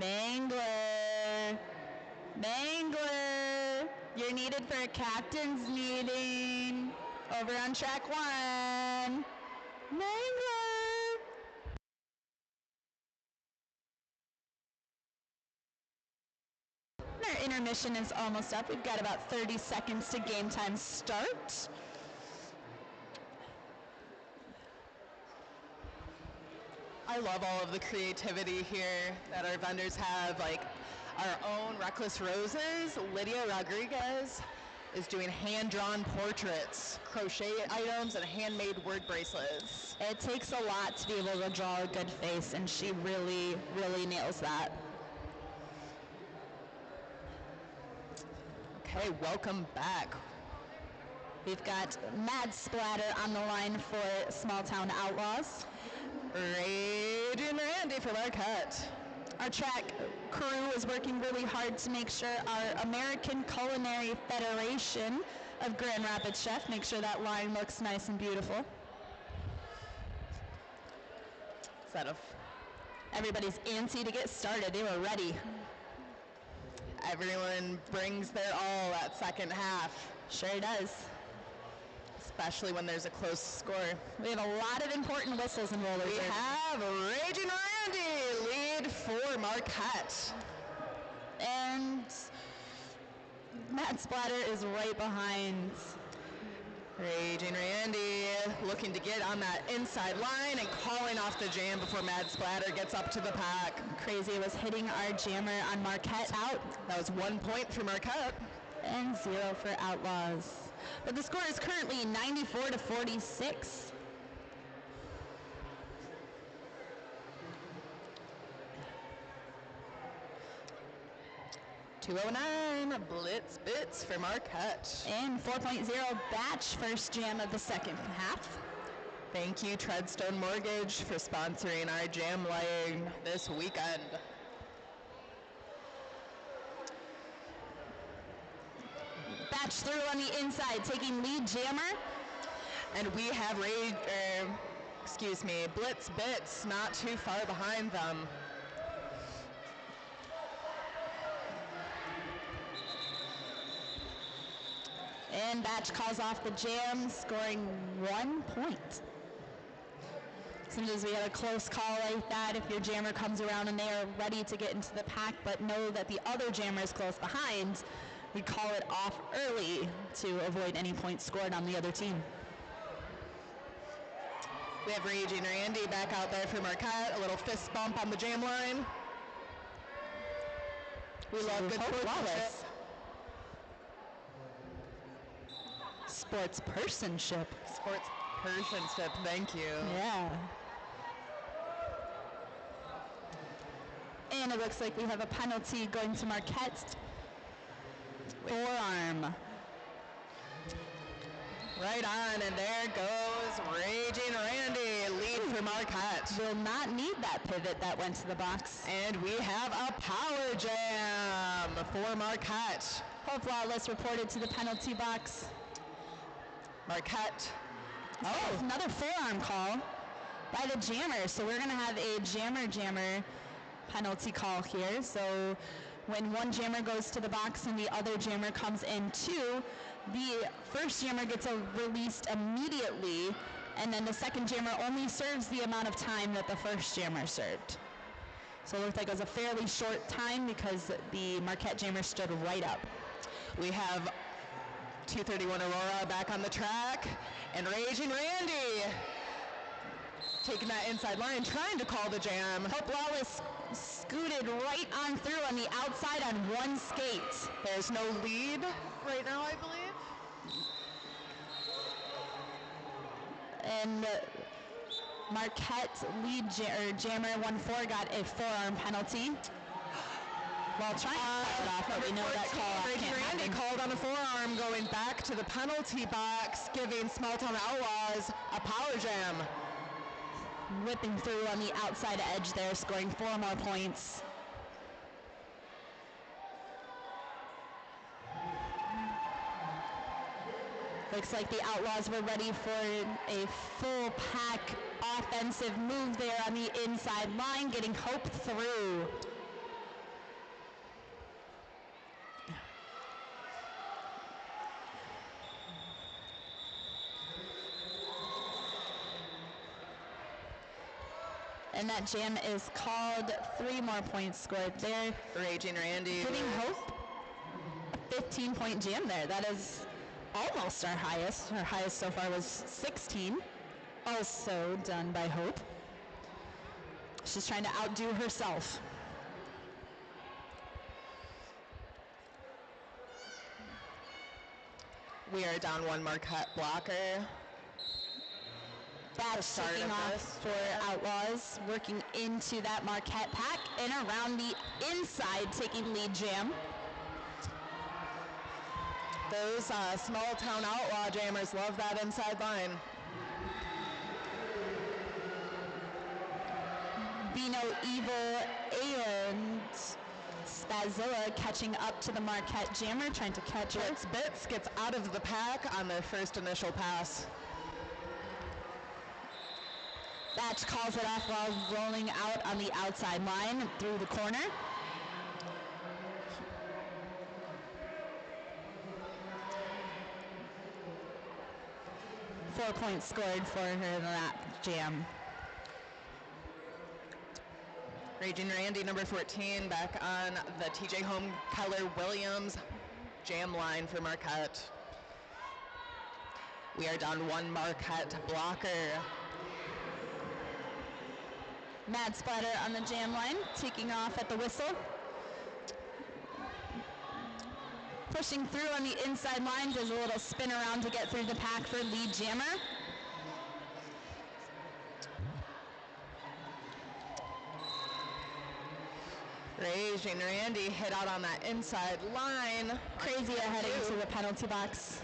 Mangler. Mangler. You're needed for a captain's meeting. Over on track 1. Mangler. Our intermission is almost up. We've got about 30 seconds to game time start. I love all of the creativity here that our vendors have, like our own Reckless Roses. Lydia Rodriguez is doing hand-drawn portraits, crochet items, and handmade word bracelets. It takes a lot to be able to draw a good face, and she really, really nails that. Okay, welcome back. We've got Mad Splatter on the line for Small Town Outlaws. Raging Randy for Marquette. Our track crew is working really hard to make sure our American Culinary Federation of Grand Rapids Chef, make sure that line looks nice and beautiful. Everybody's antsy to get started. They were ready. Everyone brings their all that second half. Sure does. Especially when there's a close score. We have a lot of important whistles and rollers. We have Raging Randy lead for Marquette. And Matt Splatter is right behind. Raging Randy looking to get on that inside line and calling off the jam before Mad Splatter gets up to the pack. Crazy was hitting our jammer on Marquette out. That was 1 point for Marquette. And 0 for Outlaws. But the score is currently 94-46. .209 Blitz Bits for Marquette. And 4.0 Batch, first jam of the second half. Thank you, Treadstone Mortgage, for sponsoring our jam line this weekend. Batch through on the inside, taking lead jammer. And we have Blitz Bits not too far behind them. And Batch calls off the jam, scoring 1 point. Sometimes we have a close call like that if your jammer comes around and they are ready to get into the pack but know that the other jammer is close behind, we call it off early to avoid any points scored on the other team. We have Raging Randy back out there for Marquette, a little fist bump on the jam line. We love good sportsmanship. Sportspersonship. Sportspersonship, thank you. Yeah. And it looks like we have a penalty going to Marquette. Forearm. Right on, and there goes Raging Randy, lead for Marquette. Will not need that pivot that went to the box. And we have a power jam for Marquette. Hope Lawless reported to the penalty box. Marquette. Oh, another forearm call by the jammer. So we're going to have a jammer penalty call here. So when one jammer goes to the box and the other jammer comes in too, the first jammer gets released immediately, and then the second jammer only serves the amount of time that the first jammer served. So it looked like it was a fairly short time because the Marquette jammer stood right up. We have 231 Aurora back on the track, and Raging Randy taking that inside line, trying to call the jam. Hope Lawless scooted right on through on the outside on one skate. There's no lead right now, I believe. And Marquette lead jammer 1-4 got a forearm penalty. While trying to cut it off, but we know that call off can't Randy happen. called on a forearm going back to the penalty box, giving Small Town Outlaws a power jam. Whipping through on the outside edge there, scoring 4 more points. Looks like the Outlaws were ready for a full pack offensive move there on the inside line, getting Hope through. And that jam is called. 3 more points scored there. Raging Randy. Giving Hope a 15-point jam there. That is almost our highest. Our highest so far was 16. Also done by Hope. She's trying to outdo herself. We are down 1 Marquette blocker. That's taking off for Outlaws, working into that Marquette pack and around the inside, taking lead jam. Those small town outlaw jammers love that inside line. Bino Evil and Spazilla catching up to the Marquette jammer, trying to catch it. Bits gets out of the pack on their first initial pass. Batch calls it off while rolling out on the outside line through the corner. Four points scored for her in that jam. Raging Randy, number 14, back on the TJ Home Keller Williams jam line for Marquette. We are down 1 Marquette blocker. Mad Splatter on the jam line, taking off at the whistle. Pushing through on the inside line, does a little spin around to get through the pack for lead jammer. Raging Randy hit out on that inside line. Crazy heading to the penalty box.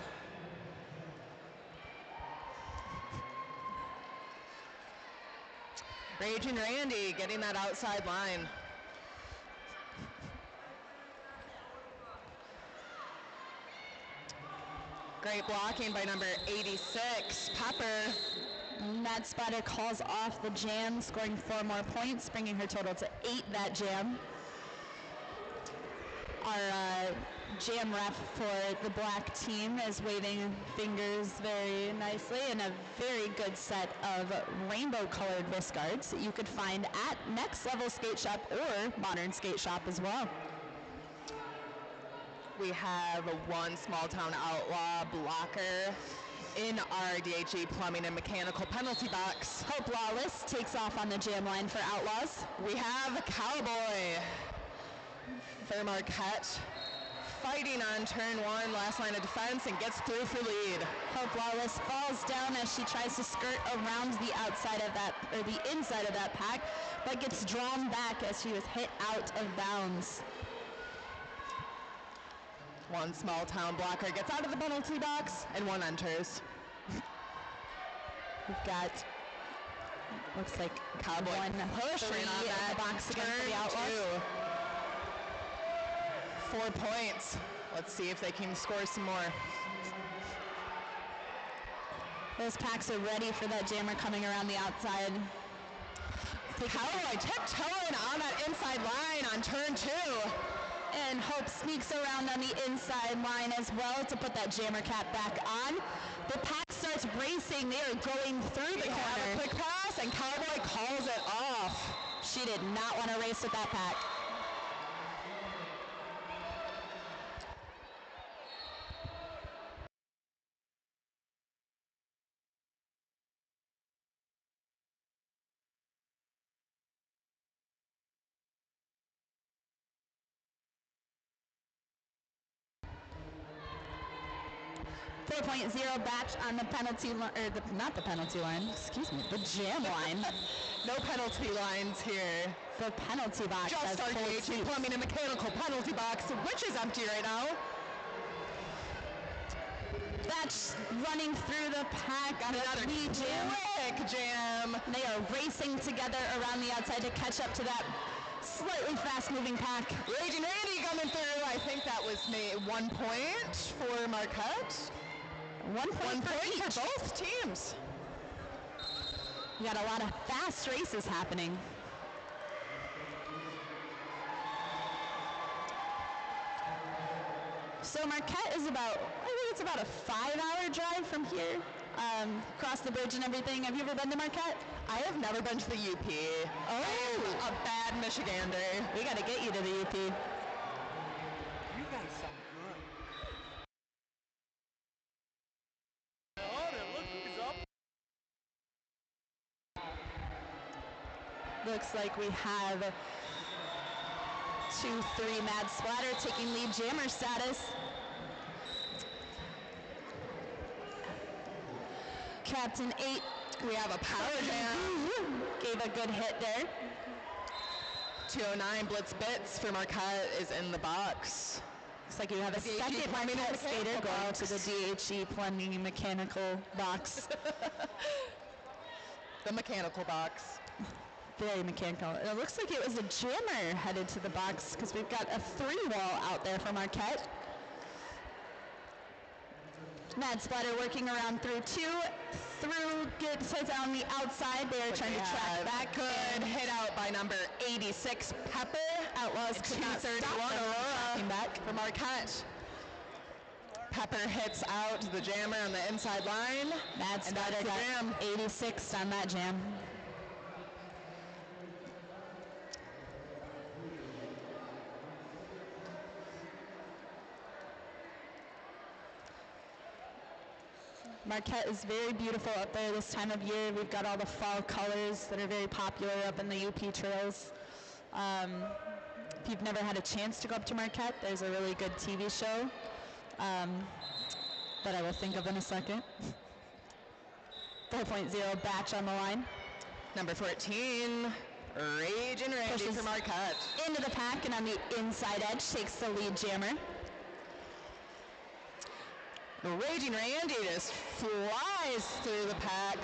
Raging Randy getting that outside line. Great blocking by number 86, Pepper. Mad Splatter calls off the jam, scoring 4 more points, bringing her total to 8 that jam. Our jam ref for the black team is waving fingers very nicely, and a very good set of rainbow-colored wrist guards that you could find at Next Level Skate Shop or Modern Skate Shop as well. We have 1 small town outlaw blocker in our DHE plumbing and mechanical penalty box. Hope Lawless takes off on the jam line for Outlaws. We have Cowboy for Marquette, fighting on turn 1, last line of defense, and gets through for lead. Hope Lawless falls down as she tries to skirt around the outside of that, or the inside of that pack, but gets drawn back as she was hit out of bounds. 1 small town blocker gets out of the penalty box, and 1 enters. We've got, looks like Cowboy 1 pushing three on in that the box again for the Outlaws. 4 points. Let's see if they can score some more. Those packs are ready for that jammer coming around the outside. Cowboy tiptoeing on that inside line on turn 2. And Hope sneaks around on the inside line as well to put that jammer cap back on. The pack starts racing. They are going through the corner. Have a quick pass, and Cowboy calls it off. She did not want to race with that pack. .0 batch on the penalty line, or not the penalty line, excuse me, the jam line. No penalty lines here. The penalty box. Just our DHE plumbing and mechanical penalty box, which is empty right now. Batch running through the pack on another lead jam. Quick jam. They are racing together around the outside to catch up to that slightly fast-moving pack. Raging Randy coming through. I think that was 1 point for Marquette. 1 point for both teams. We got a lot of fast races happening. So Marquette is about, I think it's about a 5-hour drive from here. Cross the bridge and everything. Have you ever been to Marquette? I have never been to the UP. Oh, I'm a bad Michigander. We got to get you to the UP. You guys sound good. Oh, look who's up. Looks like we have 2-3 Mad Splatter taking lead jammer status. Captain 8. We have a power jam. Gave a good hit there. 209 Blitz Bits for Marquette is in the box. Looks like you have a DHE second Plumbing and Marquette skater Mechanical going box. to the DHE Plumbing and Mechanical box. The mechanical box. Very mechanical. It looks like it was a jammer headed to the box because we've got a 3-wall out there for Marquette. Mad Splatter working around through 2. Gets it on the outside. They're trying to track back. Good hit out by number 86, Pepper. Outlaws could not stop 231 them from tracking Aurora back. for Marquette. Pepper hits out the jammer on the inside line. Mad And that's Splatter the got jam. 86 on that jam. Marquette is very beautiful up there this time of year. We've got all the fall colors that are very popular up in the UP trails. If you've never had a chance to go up to Marquette, there's a really good TV show that I will think of in a second. 4.0 batch on the line. Number 14, Raging Randy Pushes for Marquette. into the pack and on the inside edge takes the lead jammer. The Raging Randy just flies through the pack.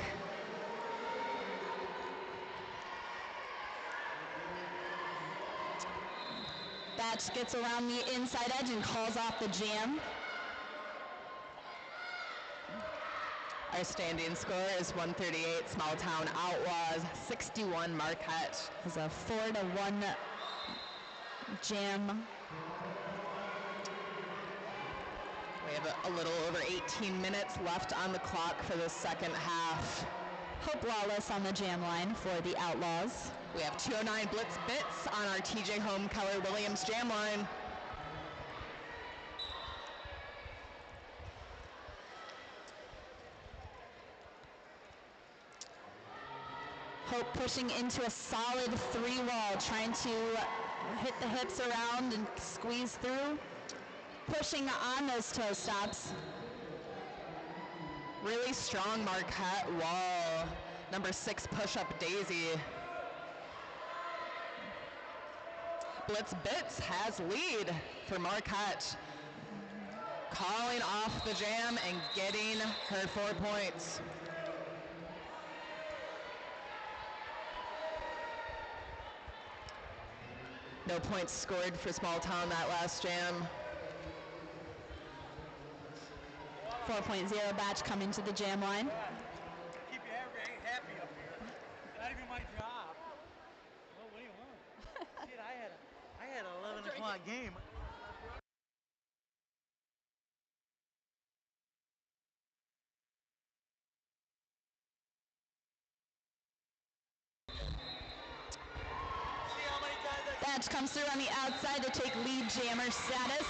Batch gets around the inside edge and calls off the jam. Our standing score is 138 Small Town Outlaws, 61 Marquette. It's a 4-1 jam. We have a little over 18 minutes left on the clock for the second half. Hope Lawless on the jam line for the Outlaws. We have 209 Blitz Bits on our TJ Home Keller Williams jam line. Hope pushing into a solid 3-wall, trying to hit the hips around and squeeze through. Pushing on those toe stops. Really strong Marquette wall. Number 6 push-up Daisy. Blitz Bits has lead for Marquette. Calling off the jam and getting her 4 points. No points scored for Small Town that last jam. 4.0 batch coming to the jam line. Keep you happy up here. Not even my job. Well, what do you want? Shit, I had an 11 o'clock game. See how many times I Batch comes through on the outside to take lead jammer status.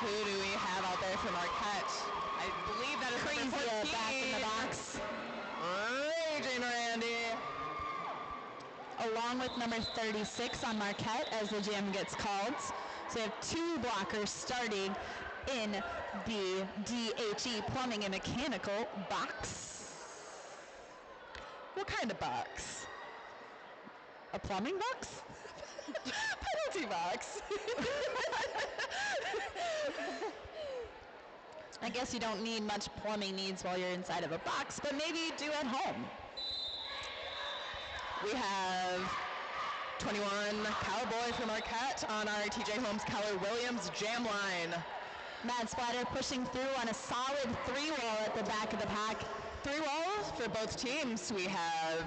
Who do we have out there for Marquette? I believe that is Crazy number 14. back in the box. Raging Randy. Along with number 36 on Marquette as the jam gets called. So we have 2 blockers starting in the DHE Plumbing and Mechanical box. What kind of box? A plumbing box? Penalty box. I guess you don't need much plumbing needs while you're inside of a box, but maybe you do at home. We have 21 Cowboy for Marquette on our TJ Holmes Keller Williams jam line. Mad Splatter pushing through on a solid 3-wall at the back of the pack. 3 walls for both teams. We have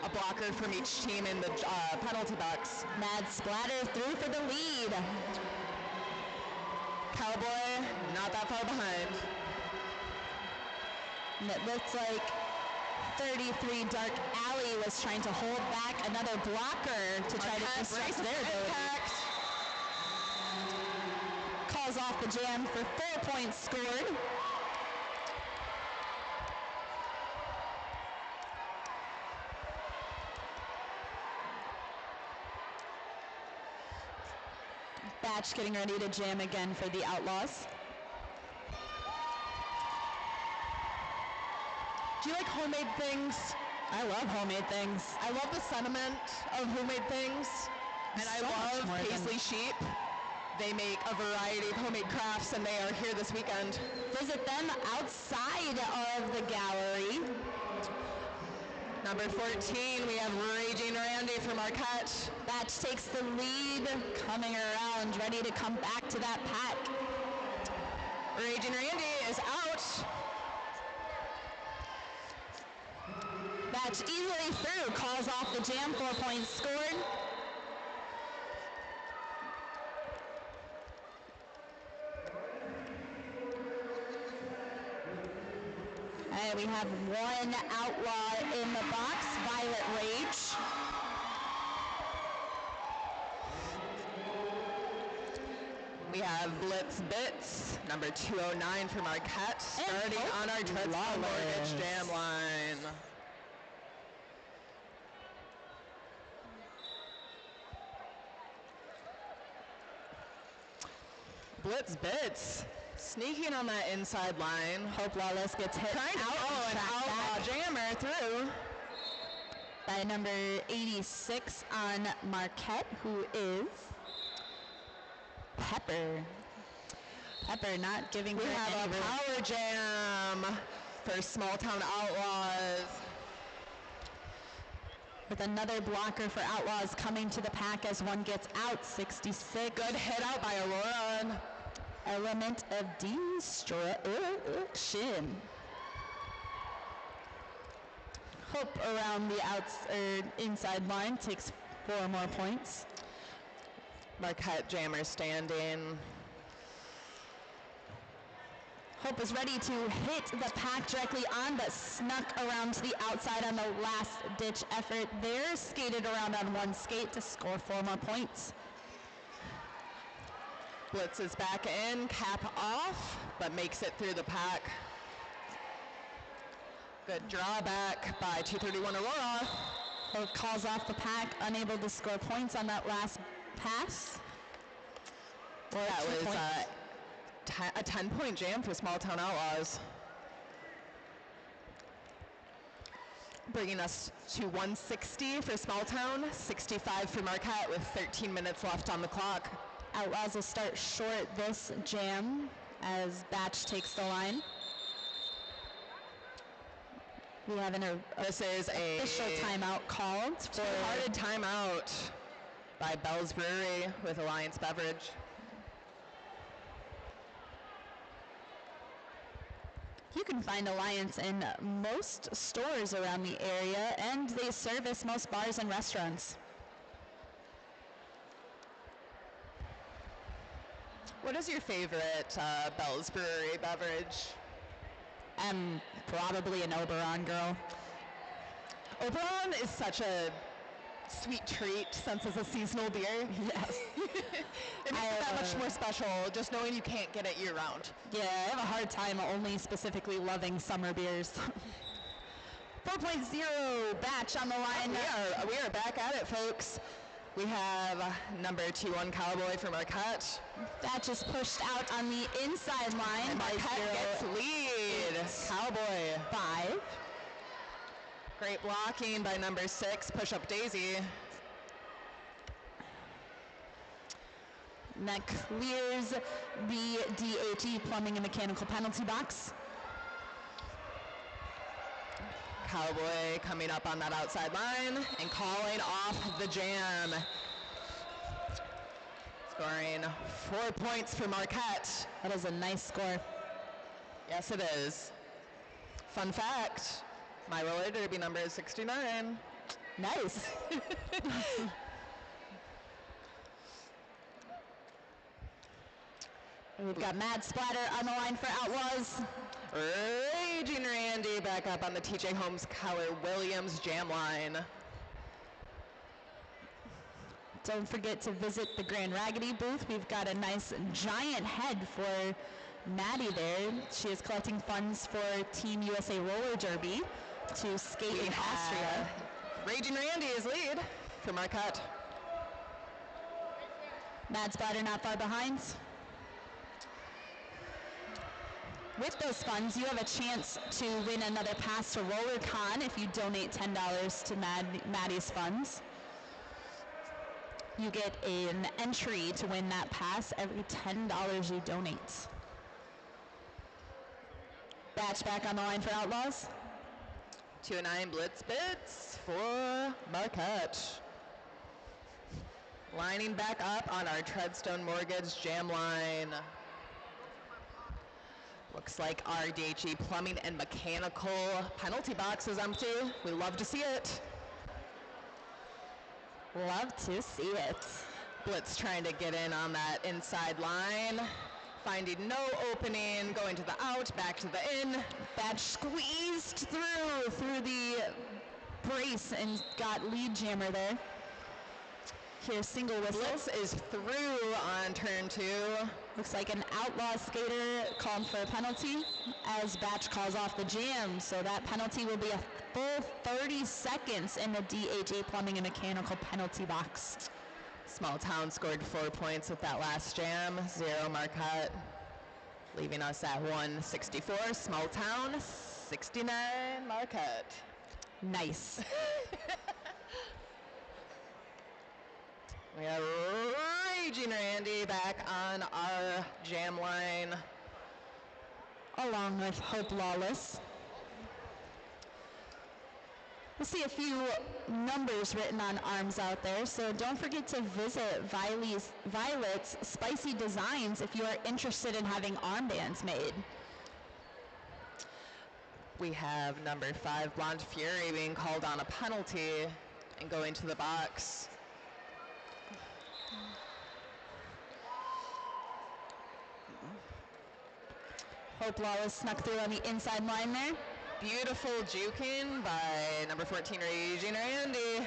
a blocker from each team in the penalty box. Mad Splatter through for the lead. Cowboy not that far behind. And it looks like 33 Dark Alley was trying to hold back another blocker to try to disrupt their ability. Calls off the jam for 4 points scored. Batch getting ready to jam again for the Outlaws. Do you like homemade things? I love homemade things. I love the sentiment of homemade things. And I love Paisley Sheep. They make a variety of homemade crafts, and they are here this weekend. Visit them outside of the gallery. Number 14, we have Raging Randy from Marquette. Batch takes the lead, coming around, ready to come back to that pack. Raging Randy is out. Batch easily through, calls off the jam, 4 points scored. And we have one outlaw in the box, Violet Rage. We have Blitz Bits, number 209 for Marquette, starting on our Treadstone Mortgage jam line. Blitz Bits, sneaking on that inside line. Hope Lawless gets hit Trying to follow an outlaw jammer through. By number 86 on Marquette, who is Pepper. Pepper not giving We her have any a room. power jam for Small Town Outlaws. With another blocker for Outlaws coming to the pack as one gets out, 66. Good hit out by Aurora. Element of destruction. Hope around the inside line takes 4 more points. Marquette jammer standing. Hope is ready to hit the pack directly on, but snuck around to the outside on the last-ditch effort there. Skated around on one skate to score 4 more points. Blitz is back in, cap off, but makes it through the pack. Good drawback by 231 Aurora. Hope calls off the pack, unable to score points on that last pass. Well, that was a 10-point jam for Small Town Outlaws. Bringing us to 160 for Small Town, 65 for Marquette with 13 minutes left on the clock. Outlaws will start short this jam as Batch takes the line. We have this is a official timeout called for two-hearted timeout by Bell's Brewery with Alliance Beverage. You can find Alliance in most stores around the area, and they service most bars and restaurants. What is your favorite Bell's Brewery beverage? I'm probably an Oberon girl. Oberon is such a sweet treat since it's a seasonal beer. Yes. It makes it that much more special just knowing you can't get it year-round. Yeah, I have a hard time only specifically loving summer beers. 4.0 Batch on the line. We are back at it, folks. We have number 21 Cowboy from Marquette. Batch is pushed out on the inside line. And Marquette gets lead. Cowboy 5. Great blocking by number 6, Push-Up Daisy. And that clears the DHE plumbing and mechanical penalty box. Cowboy coming up on that outside line and calling off the jam. Scoring 4 points for Marquette. That is a nice score. Yes, it is. Fun fact, my roller derby number is 69. Nice. We've got Mad Splatter on the line for Outlaws. Raging Randy back up on the TJ Holmes Keller Williams jam line. Don't forget to visit the Grand Raggidy booth. We've got a nice giant head for Maddie there. She is collecting funds for Team USA Roller Derby to skate in Austria. Raging Randy is lead for Marquette. Mad Splatter not far behind. With those funds, you have a chance to win another pass to RollerCon if you donate $10 to Maddie's funds. You get an entry to win that pass every $10 you donate. Batch back on the line for Outlaws. 2-9 blitz bits for Marquette. Lining back up on our Treadstone Mortgage jam line. Looks like our DHE plumbing and mechanical penalty box is empty. We love to see it. Love to see it. Blitz trying to get in on that inside line. Finding no opening, going to the out, back to the in. Batch squeezed through the brace and got lead jammer there. Here's single whistle. Blitz is through on turn 2. Looks like an Outlaw skater called for a penalty as Batch calls off the jam. So that penalty will be a full 30 seconds in the DHE plumbing and mechanical penalty box. Small Town scored 4 points with that last jam. 0 Marquette, leaving us at 164. Small Town, 69 Marquette. Nice. We have Raging Randy back on our jam line. Along with Hope Lawless. We'll see a few numbers written on arms out there, so don't forget to visit Violet's Spicy Designs if you are interested in having armbands made. We have number 5, Blonde Fury, being called on a penalty and going to the box. Hope Lawless snuck through on the inside line there. Beautiful juking by number 14, Raging Randy.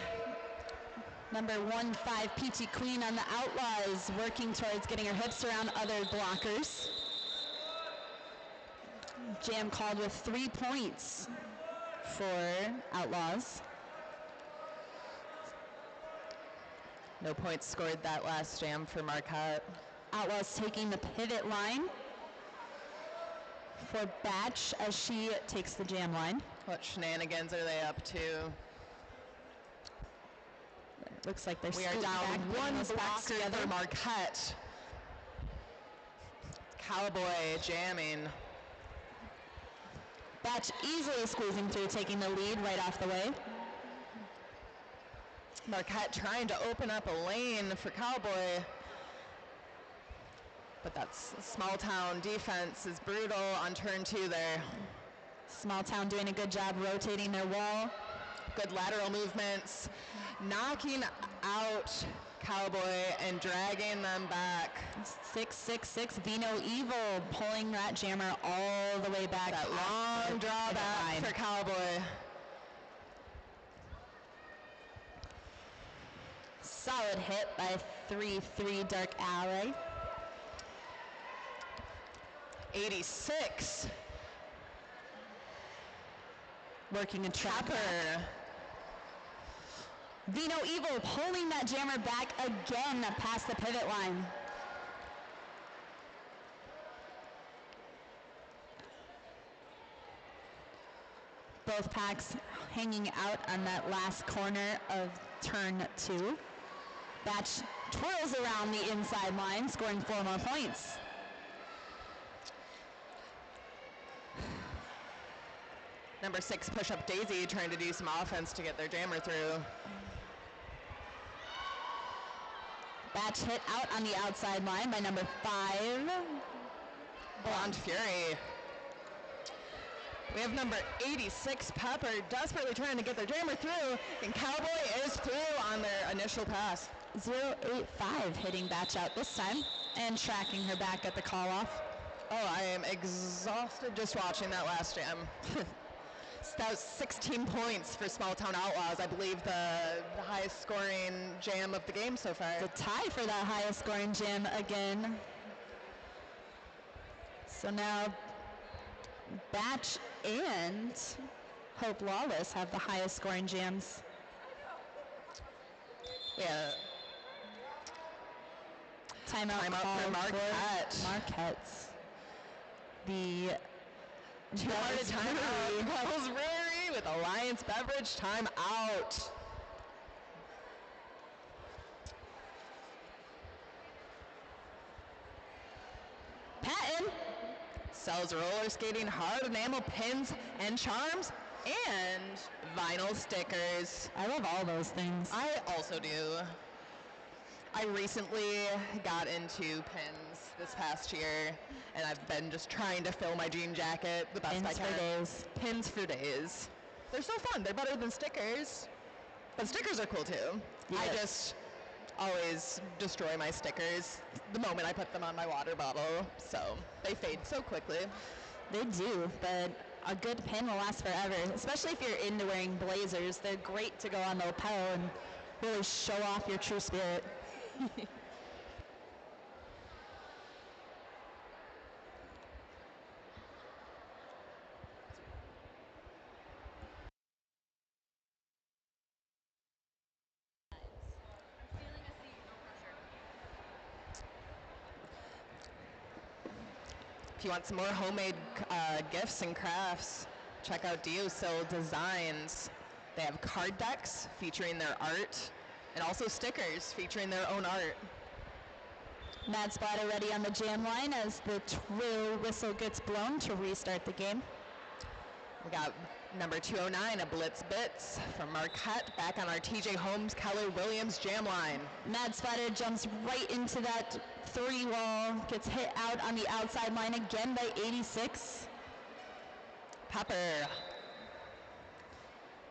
Number 15, PT Queen on the Outlaws, working towards getting her hips around other blockers. Jam called with 3 points for Outlaws. No points scored that last jam for Marquette. Outlaws taking the pivot line for Batch as she takes the jam line. What shenanigans are they up to? Looks like they're We are down back, one those backs blocker together. for Marquette. Cowboy jamming. Batch easily squeezing through, taking the lead right off the way. Marquette trying to open up a lane for Cowboy. But that's Small Town defense is brutal on turn 2 there. Small Town doing a good job rotating their wall. Good lateral movements, knocking out Cowboy and dragging them back. 666 Vino Evil pulling that jammer all the way back. That long draw back for Cowboy. Solid hit by 3-3 Dark Alley. 86. Working a trap. Trapper. Vino Evil pulling that jammer back again past the pivot line. Both packs hanging out on that last corner of turn 2. Batch twirls around the inside line, scoring 4 more points. Number 6, Push-Up Daisy, trying to do some offense to get their jammer through. Batch hit out on the outside line by number 5. Blonde Fury. We have number 86, Pepper, desperately trying to get their jammer through, and Cowboy is through on their initial pass. 085 hitting Batch out this time and tracking her back at the call-off. Oh, I am exhausted just watching that last jam. So that was 16 points for Small Town Outlaws. I believe the highest scoring jam of the game so far. It's a tie for that highest scoring jam again. So now Batch and Hope Lawless have the highest scoring jams. Yeah. Timeout for Marquette. Marquette's. The Two-hearted timeout. Wells Rary with Alliance Beverage timeout. Patton sells roller skating hard enamel pins and charms and vinyl stickers. I love all those things. I also do. I recently got into pins this past year, and I've been just trying to fill my jean jacket the best I can. Pins for days. Pins for days. They're so fun. They're better than stickers. But stickers are cool too. Yes. I just always destroy my stickers the moment I put them on my water bottle, so they fade so quickly. They do, but a good pin will last forever, especially if you're into wearing blazers. They're great to go on the lapel and really show off your true spirit. If you want some more homemade gifts and crafts, check out D1-7th Designs. They have card decks featuring their art and also stickers featuring their own art. Mad Splatter ready on the jam line as the trill whistle gets blown to restart the game. We got number 209, a Blitz Bits from Marquette, back on our TJ Holmes Keller Williams jam line. Mad Splatter jumps right into that three wall, gets hit out on the outside line again by 86. Pepper.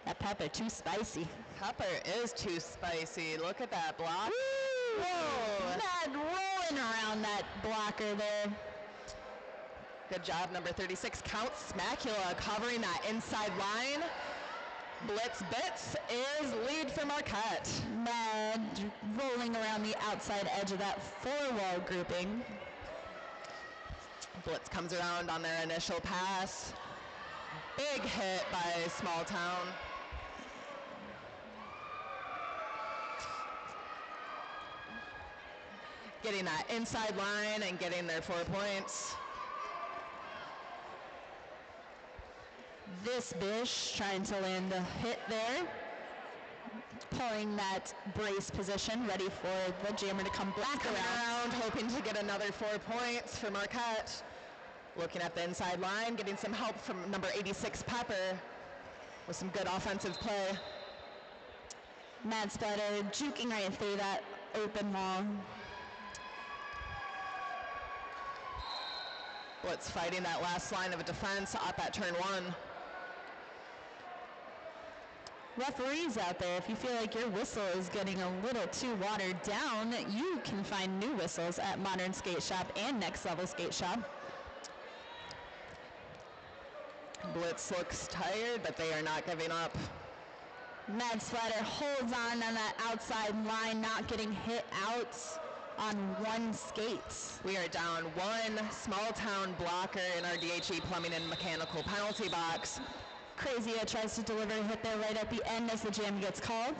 That pepper too spicy. Pepper is too spicy. Look at that block. Woo! Whoa. Mad rolling around that blocker there. Good job, number 36, Count Smacula, covering that inside line. Blitz Bits is lead for Marquette. Mad rolling around the outside edge of that four-wall grouping. Blitz comes around on their initial pass. Big hit by Small Town. Getting that inside line and getting their 4 points. This Bish trying to land a hit there. Pulling that brace position, ready for the jammer to come back around. Hoping to get another 4 points for Marquette. Looking at the inside line, getting some help from number 86, Pepper, with some good offensive play. Mad Splatter juking right through that open wall. Blitz fighting that last line of defense up at turn 1. Referees out there, if you feel like your whistle is getting a little too watered down, you can find new whistles at Modern Skate Shop and Next Level Skate Shop. Blitz looks tired, but they are not giving up. Mad Splatter holds on that outside line, not getting hit out on one skate. We are down 1 Small Town blocker in our DHE Plumbing and Mechanical penalty box. Crazia tries to deliver a hit there right at the end as the jam gets called.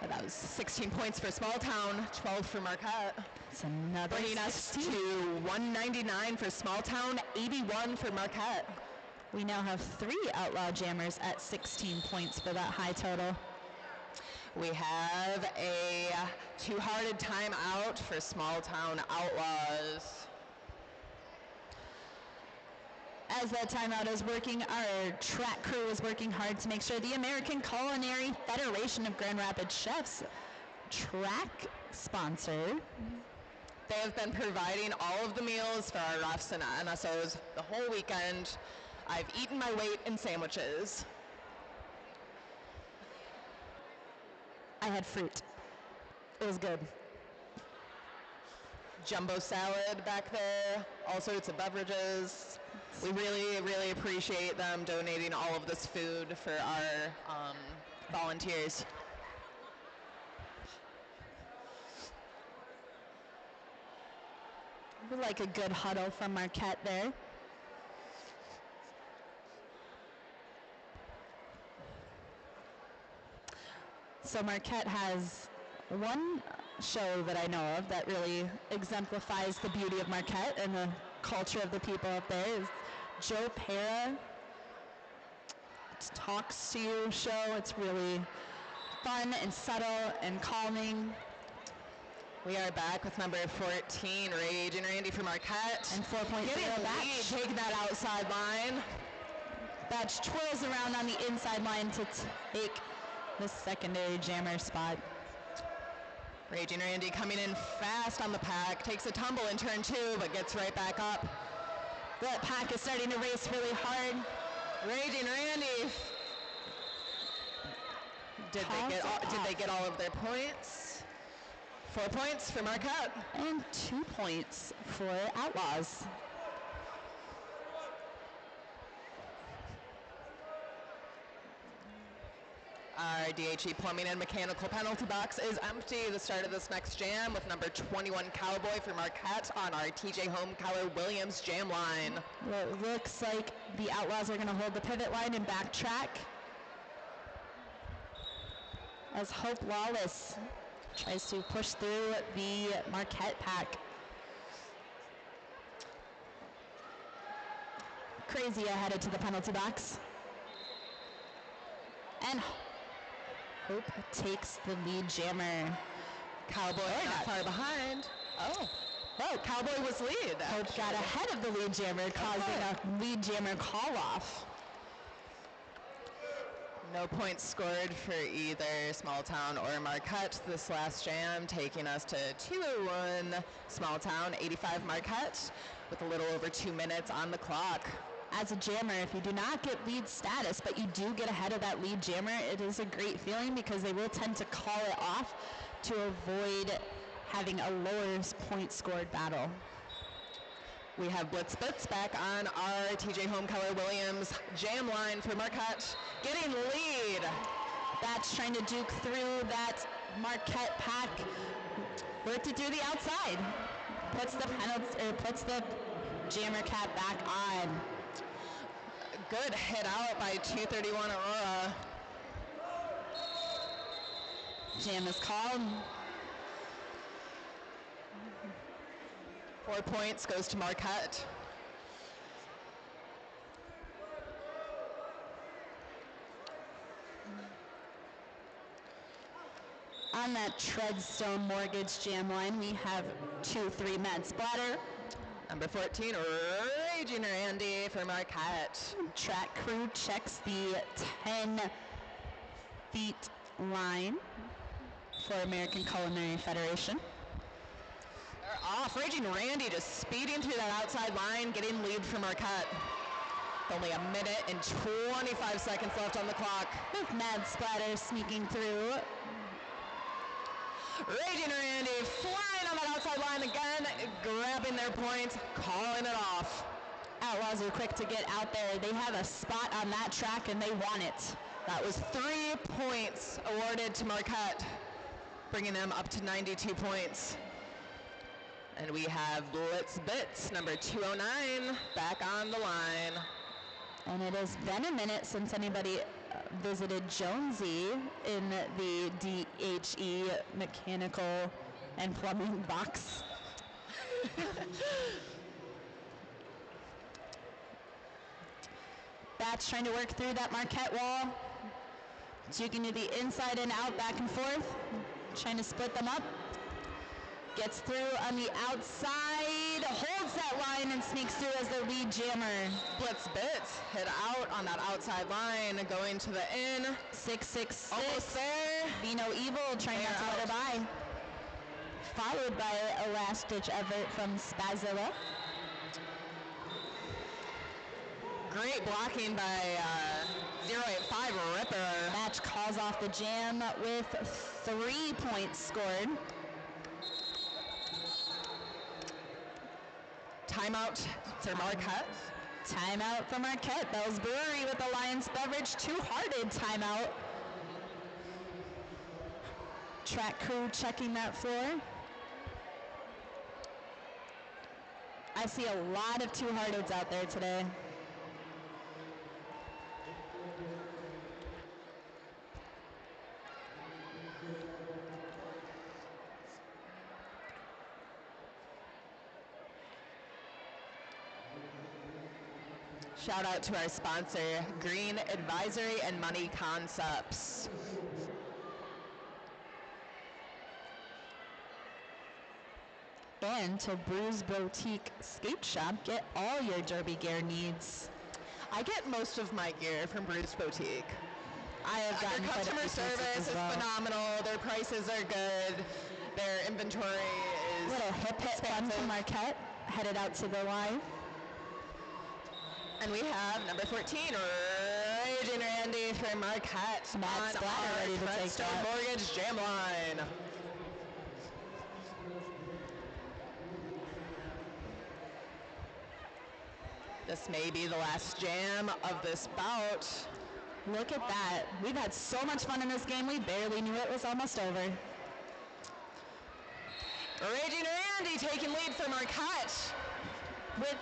But that was 16 points for Small Town, 12 for Marquette. It's another Bringing us 16. to 199 for Small Town, 81 for Marquette. We now have 3 Outlaw jammers at 16 points for that high total. We have a two-hearted timeout for Small Town Outlaws. As that timeout is working, our track crew is working hard to make sure the American Culinary Federation of Grand Rapids Chefs track sponsor. They have been providing all of the meals for our refs and NSOs the whole weekend. I've eaten my weight in sandwiches. I had fruit. It was good. Jumbo salad back there, all sorts of beverages. We really, really appreciate them donating all of this food for our volunteers. We like a good huddle from Marquette there. So Marquette has one show that I know of that really exemplifies the beauty of Marquette and the culture of the people up there. Is Joe Pera. It's Talks to You show. It's really fun and subtle and calming. We are back with number 14, Rage and Randy from Marquette. And 4.0 Getting a lead, Batch. taking that outside line. Batch twirls around on the inside line to take the secondary jammer spot. Raging Randy coming in fast on the pack, takes a tumble in turn 2, but gets right back up. That pack is starting to race really hard. Raging Randy. Did they get all of their points? 4 points for Marquette. And 2 points for Outlaws. Our DHE plumbing and mechanical penalty box is empty. The start of this next jam with number 21 Cowboy for Marquette on our TJ Home Keller Williams jam line. Well, it looks like the Outlaws are going to hold the pivot line and backtrack as Hope Lawless tries to push through the Marquette pack. Crazia headed to the penalty box. And Hope takes the lead jammer. Cowboy not far behind. Oh, Cowboy was lead. Hope got ahead of the lead jammer, causing a lead jammer call-off. No points scored for either Small Town or Marquette this last jam, taking us to 2-1 Small Town, 85 Marquette, with a little over 2 minutes on the clock. As a jammer, if you do not get lead status, but you do get ahead of that lead jammer, it is a great feeling because they will tend to call it off to avoid having a lower point scored battle. We have Blitz Blitz back on our TJ Home Keller Williams jam line for Marquette, getting lead. Batch trying to duke through that Marquette pack. Worked it through the outside. Puts the jammer cap back on. Good hit out by 231 Aurora. Jam is called. 4 points goes to Marquette. On that Treadstone Mortgage jam line, we have 2-3 Matt Splatter. Number 14, Raging Randy for Marquette. Track crew checks the 10 feet line for American Culinary Federation. They're off. Raging Randy just speeding through that outside line, getting lead for Marquette. Only a minute and 25 seconds left on the clock. With Mad Splatter sneaking through. Raging Randy flying on that outside line again, grabbing their points, calling it off. Outlaws are quick to get out there. They have a spot on that track and they want it. That was 3 points awarded to Marquette, bringing them up to 92 points. And we have Blitz Bits, number 209, back on the line. And it has been a minute since anybody visited Jonesy in the DHE mechanical and plumbing box. Batch trying to work through that Marquette wall. Juking to the inside and out, back and forth. Trying to split them up. Gets through on the outside, holds that line and sneaks through as the lead jammer. Blitz Bits hit out on that outside line, going to the in. 666. Almost there. Vino Evil trying not to let her by. Followed by a last-ditch effort from Spazilla. Great blocking by 085 Ripper. Match calls off the jam with 3 points scored. Timeout for Marquette. Timeout from Marquette. Bell's Brewery with Alliance Beverage. Two-hearted timeout. Track crew checking that floor. I see a lot of two-hearteds out there today. Shout out to our sponsor, Green Advisory and Money Concepts. And to Brews Boutique Skate Shop, get all your derby gear needs. I get most of my gear from Brews Boutique. I have gotten Their quite a few customer pieces service as is well. phenomenal. Their prices are good. Their inventory is Little hip fun expansive. from Marquette, headed out to the live. And we have number 14, Raging Randy for Marquette Matt on Splatter our ready to take Treadstone that. Mortgage Jam line. This may be the last jam of this bout. Look at that. We've had so much fun in this game, we barely knew it was almost over. Raging Randy taking lead for Marquette. With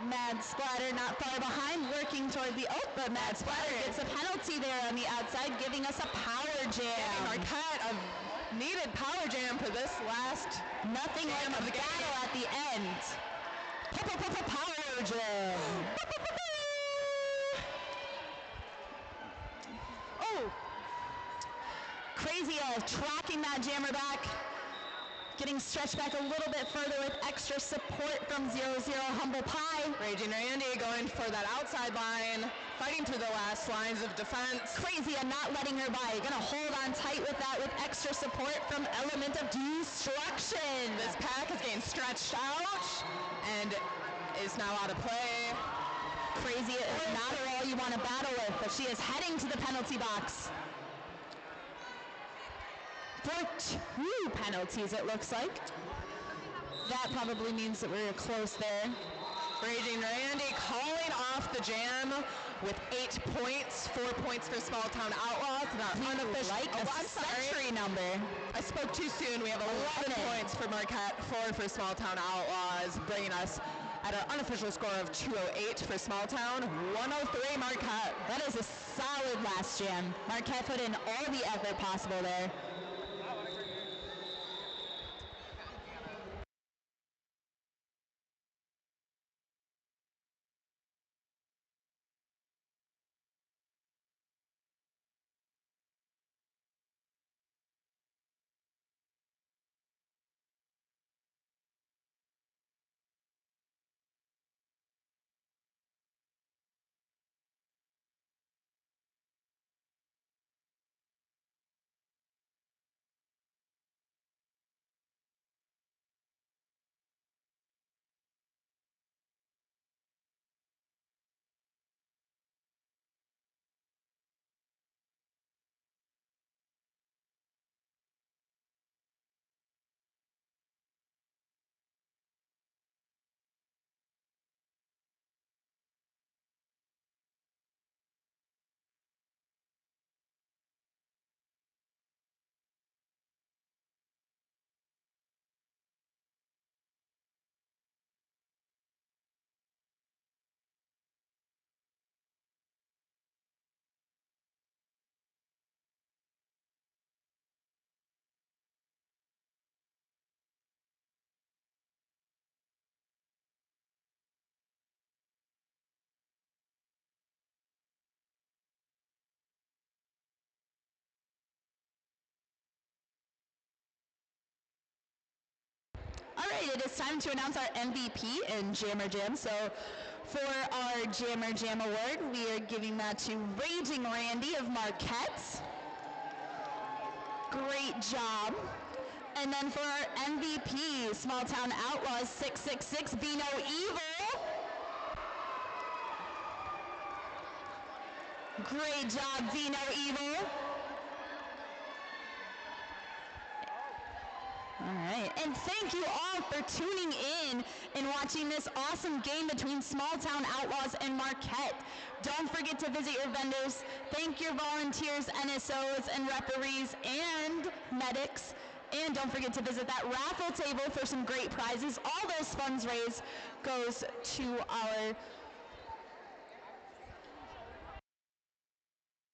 Mad Splatter not far behind, working toward the but Mad Splatter gets a penalty there on the outside, giving us a power jam. Marquette a needed power jam for this last Nothing jam like of a the game. battle at the end. Power jam. Oh, Crazy tracking that jammer back. Getting stretched back a little bit further with extra support from 0-0 Humble Pie. Raging Randy going for that outside line, fighting through the last lines of defense. Crazy and not letting her by. Gonna hold on tight with that with extra support from Element of Destruction. This pack is getting stretched out and is now out of play. Crazy is not her all you want to battle with, but she is heading to the penalty box. For 2 penalties, it looks like. That probably means that we're close there. Raging Randy calling off the jam with 8 points, 4 points for Small Town Outlaws. Not unofficial. Like a I'm sorry. century number. I spoke too soon. We have 11 points for Marquette, 4 for Small Town Outlaws, bringing us at an unofficial score of 208 for Small Town, 103 Marquette. That is a solid last jam. Marquette put in all the effort possible there. All right, it is time to announce our MVP in Jammer Jam. So for our Jammer Jam award, we are giving that to Raging Randy of Marquette. Great job. And then for our MVP, Small Town Outlaws 666, Vino Evil. Great job, Vino Evil. All right, and thank you all for tuning in and watching this awesome game between Small Town Outlaws and Marquette. Don't forget to visit your vendors. Thank your volunteers, NSOs, and referees, and medics. And don't forget to visit that raffle table for some great prizes. All those funds raised goes to our